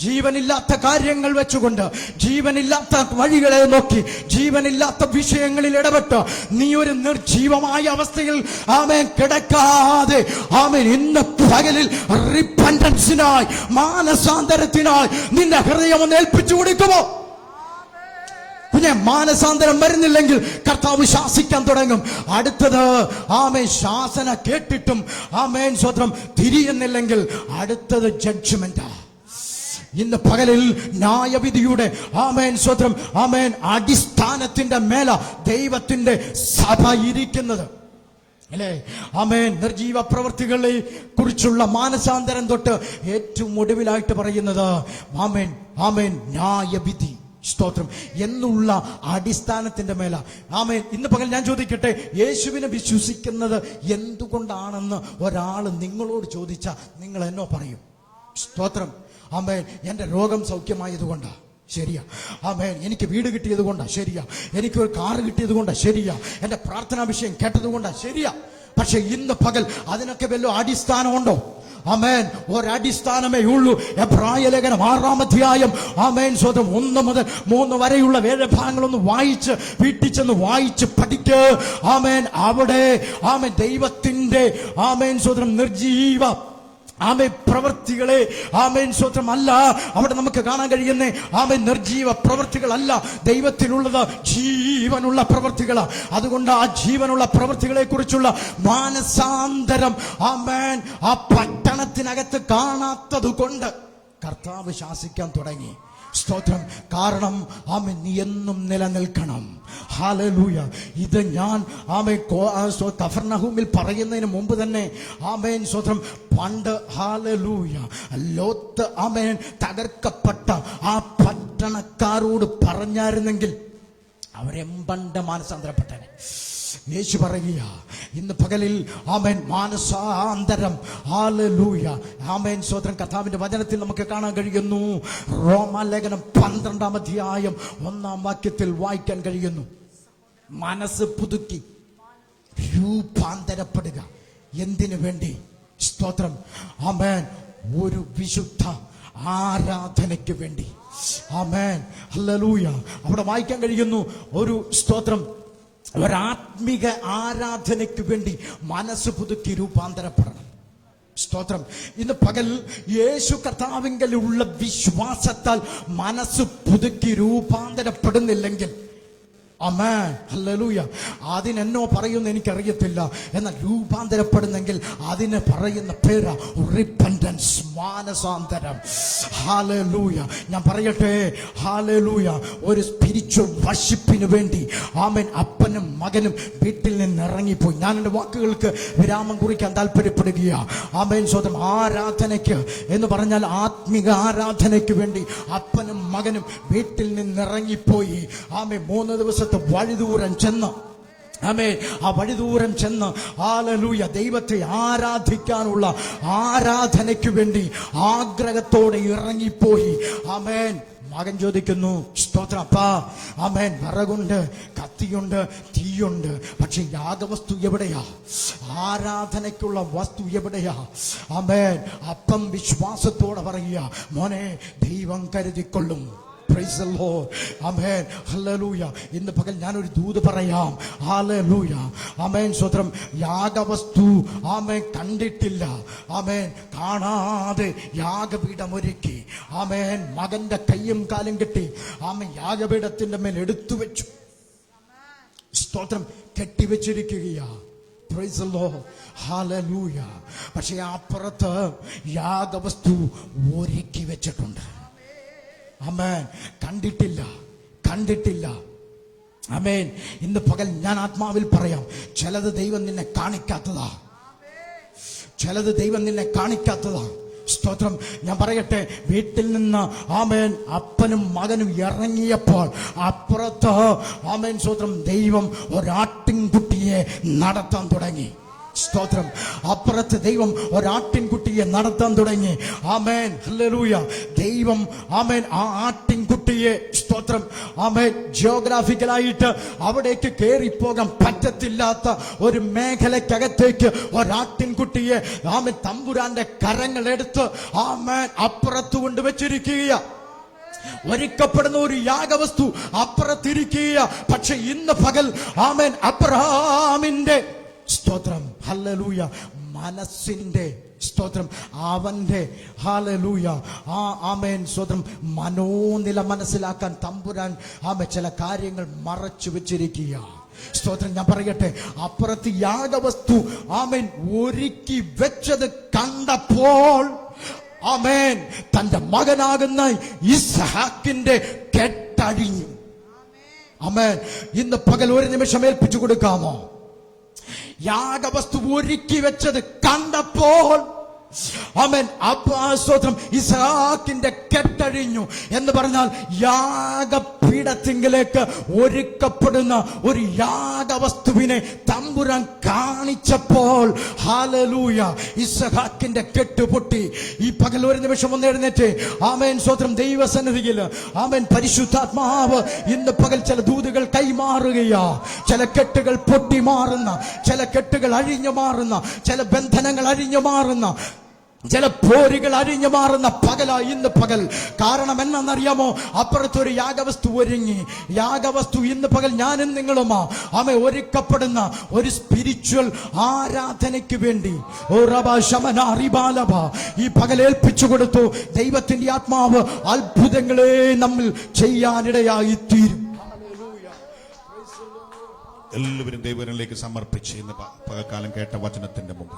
ജീവനില്ലാത്ത കാര്യങ്ങൾ വെച്ചുകൊണ്ട്, ജീവനില്ലാത്ത വഴികളെ നോക്കി, ജീവനില്ലാത്ത വിഷയങ്ങളിൽ ഇടപെട്ട് നീ ഒരു നിർജീവമായ അവസ്ഥയിൽ ആമേൻ കിടക്കാതെ ആമേൻ ഇന്ന് പകലിൽ റിപ്പന്റൻസിനായി, മാനസാന്തരത്തിനായി നിന്റെ ഹൃദയം ഒന്ന് ഏൽപ്പിച്ചു കൊടുക്കുമോ? പിന്നെ മാനസാന്തരം വരുന്നില്ലെങ്കിൽ കർത്താവ് ശാസിക്കാൻ തുടങ്ങും. അടുത്തത് ആമേൻ ശാസന കേട്ടിട്ടും ആമേൻ സ്വത്രം തിരിയുന്നില്ലെങ്കിൽ അടുത്തത് ജഡ്ജ്മെന്റാ. ഇന്ന് പകലിൽ ന്യായവിധിയുടെ ആമേൻ സ്വത്രം ആമേൻ അടിസ്ഥാനത്തിന്റെ മേല ദൈവത്തിന്റെ സഭ ഇരിക്കുന്നത് അല്ലേ? ആമേൻ നിർജീവ പ്രവൃത്തികളെ കുറിച്ചുള്ള മാനസാന്തരം തൊട്ട് ഏറ്റവും ഒടുവിലായിട്ട് പറയുന്നത് ആമേൻ ആമേൻ ന്യായവിധി, സ്തോത്രം എന്നുള്ള അടിസ്ഥാനത്തിന്റെ മേല. ആമേൻ ഇന്ന് പകൽ ഞാൻ ചോദിക്കട്ടെ, യേശുവിനെ വിശ്വസിക്കുന്നത് എന്തുകൊണ്ടാണെന്ന് ഒരാൾ നിങ്ങളോട് ചോദിച്ചാൽ നിങ്ങൾ എന്നോ പറയും? സ്തോത്രം. ആമേൻ എന്റെ രോഗം സൗഖ്യമായതുകൊണ്ടാ, ശരിയാ. ആമേൻ എനിക്ക് വീട് കിട്ടിയത് കൊണ്ടാ, ശരിയാ. എനിക്ക് ഒരു കാറ് കിട്ടിയത് കൊണ്ടാ, ശരിയാ. എന്റെ പ്രാർത്ഥനാ വിഷയം കേട്ടത് കൊണ്ടാ, ശരിയാ. പക്ഷെ ഇന്ന് പകൽ അതിനൊക്കെ വല്ല അടിസ്ഥാനമുണ്ടോ? ആമേൻ ഒരടിസ്ഥാനമേ ഉള്ളൂ. എബ്രായ ലേഖനം 6-ാം അധ്യായം ആമേൻ സ്വതം 1 മുതൽ 3 വരെയുള്ള വേദഭാഗങ്ങളൊന്ന് വായിച്ച് വീട്ടിൽ ചെന്ന് വായിച്ച് പഠിക്ക്. ആമേൻ അവിടെ ആമേൻ ദൈവത്തിന്റെ ആമേൻ സ്വതം നിർജീവ ആമേൻ പ്രവൃത്തികളെ ആമേൻ സ്വത്രം അല്ല അവിടെ നമുക്ക് കാണാൻ കഴിയുന്നേ. ആമേൻ നിർജീവ പ്രവൃത്തികളല്ല, ദൈവത്തിലുള്ളത് ജീവനുള്ള പ്രവൃത്തികളാണ്. അതുകൊണ്ട് ആ ജീവനുള്ള പ്രവൃത്തികളെ കുറിച്ചുള്ള മാനസാന്തരം ആമേൻ ആ പട്ടണത്തിനകത്ത് കാണാത്തത് കൊണ്ട് കർത്താവ് ശാസിക്കാൻ തുടങ്ങി. സ്തോത്രം. കാരണം ആമേൻ നീ എന്നും നിലനിൽക്കണം. ഹല്ലേലൂയ. ഇത് ഞാൻ ആമേൻ കഫർനഹൂമിൽ പറയുന്നതിന് മുമ്പ് തന്നെ ആമേൻ സ്തോത്രം പണ്ട് ഹല്ലേലൂയ ലോത്ത് ആമേൻ തകർക്കപ്പെട്ട ആ പട്ടണക്കാരോട് പറഞ്ഞായിരുന്നെങ്കിൽ അവരെമ്പണ്ട മാനസാന്തരപ്പെട്ടനെ. യേശു പറയുക ഇന്ന് പകലിൽ ആമേൻ മാനസാന്തരം. ഹല്ലേലൂയ. ആമേൻ സ്വതന്ത്രം. കർത്താവിന്റെ വചനത്തിൽ നമുക്ക് കാണാൻ കഴിയുന്നു. റോമാലേഖനം 12-ാം അധ്യായം 1-ാം വാക്യത്തിൽ വായിക്കാൻ കഴിയുന്നു. മനസ്സ് പുതുക്കി രൂപാന്തരപ്പെടുക. എന്തിനു വേണ്ടി? സ്തോത്രം. ആമേൻ. ഒരു വിശുദ്ധ ആരാധനയ്ക്ക് വേണ്ടി. ആമേൻ. ഹല്ലേലൂയ. അവിടെ വായിക്കാൻ കഴിയുന്നു ഒരു സ്തോത്രം, ഒരാത്മിക ആരാധനയ്ക്ക് വേണ്ടി മനസ്സ് പുതുക്കി രൂപാന്തരപ്പെടണം. സ്തോത്രം. ഇന്ന് പകൽ യേശു കർത്താവിങ്കലുള്ള വിശ്വാസത്താൽ മനസ്സ് പുതുക്കി രൂപാന്തരപ്പെടുന്നില്ലെങ്കിൽ, ആമേൻ, ഹല്ലേലൂയ, അതിനെന്നോ പറയുമെന്ന് എനിക്കറിയത്തില്ല. എന്നാൽ രൂപാന്തരപ്പെടുന്നെങ്കിൽ അതിന് പറയുന്ന പേര് റിപ്പന്റൻസ്, മാനസാന്തരം. ഹല്ലേലൂയ. ഞാൻ പറയട്ടെ, ഹല്ലേലൂയ, ഒരു സ്പിരിച്വൽ വർഷിപ്പിന് വേണ്ടി ആമേൻ അപ്പനും മകനും വീട്ടിൽ നിന്ന് ഇറങ്ങിപ്പോയി. ഞാൻ എൻ്റെ വാക്കുകൾക്ക് വിരാമം കുറിക്കാൻ താല്പര്യപ്പെടുകയാ. ആമേൻ സ്വതം. ആരാധനയ്ക്ക് എന്ന് പറഞ്ഞാൽ ആത്മിക ആരാധനയ്ക്ക് വേണ്ടി അപ്പനും മകനും വീട്ടിൽ നിന്ന് ഇറങ്ങിപ്പോയി. ആമേൻ 3 ദിവസം വഴിദൂരം ചെന്ന്, ആമേൻ, ആ വഴിദൂരം ചെന്ന് ഹല്ലേലൂയ ദൈവത്തെ ആരാധിക്കാനുള്ള ആരാധനയ്ക്ക് വേണ്ടി ആഗ്രഹത്തോടെ ഇറങ്ങിപ്പോയി. ആമേൻ. മകൻ ചോദിക്കുന്നു, സ്തോത്രം അപ്പാ, ആമേൻ, വിറകുണ്ട്, കത്തിയുണ്ട്, തീയുണ്ട്, പക്ഷെ യാഗവസ്തു എവിടെയാ? ആരാധനയ്ക്കുള്ള വസ്തു എവിടെയാ? ആമേൻ. അപ്പം വിശ്വാസത്തോടെ പറയുക, മോനെ, ദൈവം കരുതിക്കൊള്ളും. Praise the Lord. Amen. Hallelujah. ഇന്ന് പകൽ ഞാനൊരു ദൂത് പറയാം. Hallelujah. ആമേൻ. സ്വതന്ത്രം. യാഗവസ്തു ആമേൻ കണ്ടിട്ടില്ല. ആമേൻ. കാണാതെ യാഗപീഠം ഒരുക്കി. ആമേൻ. മകന്റെ കയ്യും കാലും കെട്ടി ആമേൻ യാഗപീഠത്തിന്റെ മേൽ എടുത്തു വെച്ചു. സ്തോത്രം. കെട്ടിവെച്ചിരിക്കുകയാ. Praise the Lord. Hallelujah. പക്ഷേ അപ്പുറത്ത് യാഗവസ്തു ഒരുക്കി വെച്ചിട്ടുണ്ട്. ആമേൻ. കണ്ടിട്ടില്ല. ആമേൻ. ഇന്ന് പകൽ ഞാൻ ആത്മാവിൽ പറയാം, ചിലത് ദൈവം നിന്നെ കാണിക്കാത്തതാ. ചിലത് ദൈവം നിന്നെ കാണിക്കാത്തതാ. സ്തോത്രം. ഞാൻ പറയട്ടെ, വീട്ടിൽ നിന്ന് ആമേൻ അപ്പനും മകനും ഇറങ്ങിയപ്പോൾ അപ്പുറത്ത് ആമേൻ സ്തോത്രം ദൈവം ഒരാട്ടിൻകുട്ടിയെ നടത്താൻ തുടങ്ങി. സ്തോത്രം. അപ്പുറത്ത് ദൈവം ഒരാട്ടിൻകുട്ടിയെ നടത്താൻ തുടങ്ങി. ആമേൻ. ഹല്ലേലൂയ. ദൈവം ആമേൻ ആ ആട്ടിൻകുട്ടിയെ, സ്തോത്രം, ആമേൻ, ജിയോഗ്രാഫിക്കലായിട്ട് അവിടേക്ക് കയറിപ്പോകാൻ പറ്റത്തില്ലാത്ത ഒരു മേഖലക്കകത്തേക്ക് ഒരാട്ടിൻകുട്ടിയെ ആമേൻ തമ്പുരാന്റെ കരങ്ങളെടുത്ത് ആമേൻ അപ്പുറത്ത് കൊണ്ടുവച്ചിരിക്കുക. ഒരുക്കപ്പെടുന്ന ഒരു യാഗവസ്തു അപ്പുറത്തിരിക്കുക. പക്ഷെ ഇന്ന് പകൽ ആമേൻ അബ്രഹാമിന്റെ, സ്തോത്രം, ഹല്ലേലൂയ, മനസ്സിന്റെ, സ്തോത്രം, അവന്റെ, ഹല്ലേലൂയ, ആമേൻ സ്തോത്രം, മനോനില മനസ്സിലാക്കാൻ തമ്പുരാൻ ആമേൻ ചില കാര്യങ്ങൾ മറച്ചു വെച്ചിരിക്കുക. സ്തോത്രം. ഞാൻ പറയട്ടെ, അപ്പുറത്ത് യാഗവസ്തു ആമേൻ ഒരുക്കി വെച്ചത് കണ്ടപ്പോൾ ആമേൻ തന്റെ മകനാകുന്ന ഇസ്ഹാക്കിന്റെ കെട്ടഴിഞ്ഞു. ആമേൻ. ഇന്ന് പകൽ ഒരു നിമിഷം ഏൽപ്പിച്ചു കൊടുക്കാമോ? യാഗവസ്തു ഒരുക്കി വെച്ചത് കണ്ടപ്പോൾ ആമേൻ സ്തോത്രം ഇസ്ഹാക്കിന്റെ കെട്ടഴിഞ്ഞു എന്ന് പറഞ്ഞാൽ യാഗപീഠത്തിങ്കിലേക്ക് ഒരുക്കപ്പെടുന്ന ഒരു യാഗവസ്തുവിനെ തമ്പുരാൻ കാണിച്ചപ്പോൾ ഹല്ലേലൂയ ഇസ്ഹാക്കിന്റെ കെട്ട് പൊട്ടി. ഈ പകൽ ഒരു നിമിഷം ഒന്ന് എഴുന്നേറ്റ് ആമേൻ സ്തോത്രം ദൈവസന്നിധിയിൽ ആമേൻ പരിശുദ്ധാത്മാവ് ഇന്ന് പകൽ ചില ദൂതുകൾ കൈമാറുകയാ. ചില കെട്ടുകൾ പൊട്ടി മാറുന്ന, ചില കെട്ടുകൾ അഴിഞ്ഞു മാറുന്ന, ചില ബന്ധനങ്ങൾ അഴിഞ്ഞു മാറുന്ന, ചില പോരുകൾ അഴിഞ്ഞു മാറുന്ന പകല ഇന്ന് പകൽ. കാരണം എന്നറിയാമോ? അപ്പുറത്തൊരു യാഗവസ്തു ഒരുങ്ങി. യാഗവസ്തു ഇന്ന് പകൽ ഞാനും നിങ്ങളുമാ ആമേ ഒരുക്കപ്പെടുന്ന ഒരു സ്പിരിച്വൽ ആരാധനയ്ക്ക് വേണ്ടി ഈ പകൽ ഏൽപ്പിച്ചു കൊടുത്തു. ദൈവത്തിന്റെ ആത്മാവ് അത്ഭുതങ്ങളെ നമ്മൾ ചെയ്യാനിടയായി തീരും. എല്ലാവരും ദൈവങ്ങളിലേക്ക് സമർപ്പിച്ച് ഇന്ന് പകൽക്കാലം കേട്ട വചനത്തിന്റെ മുമ്പ്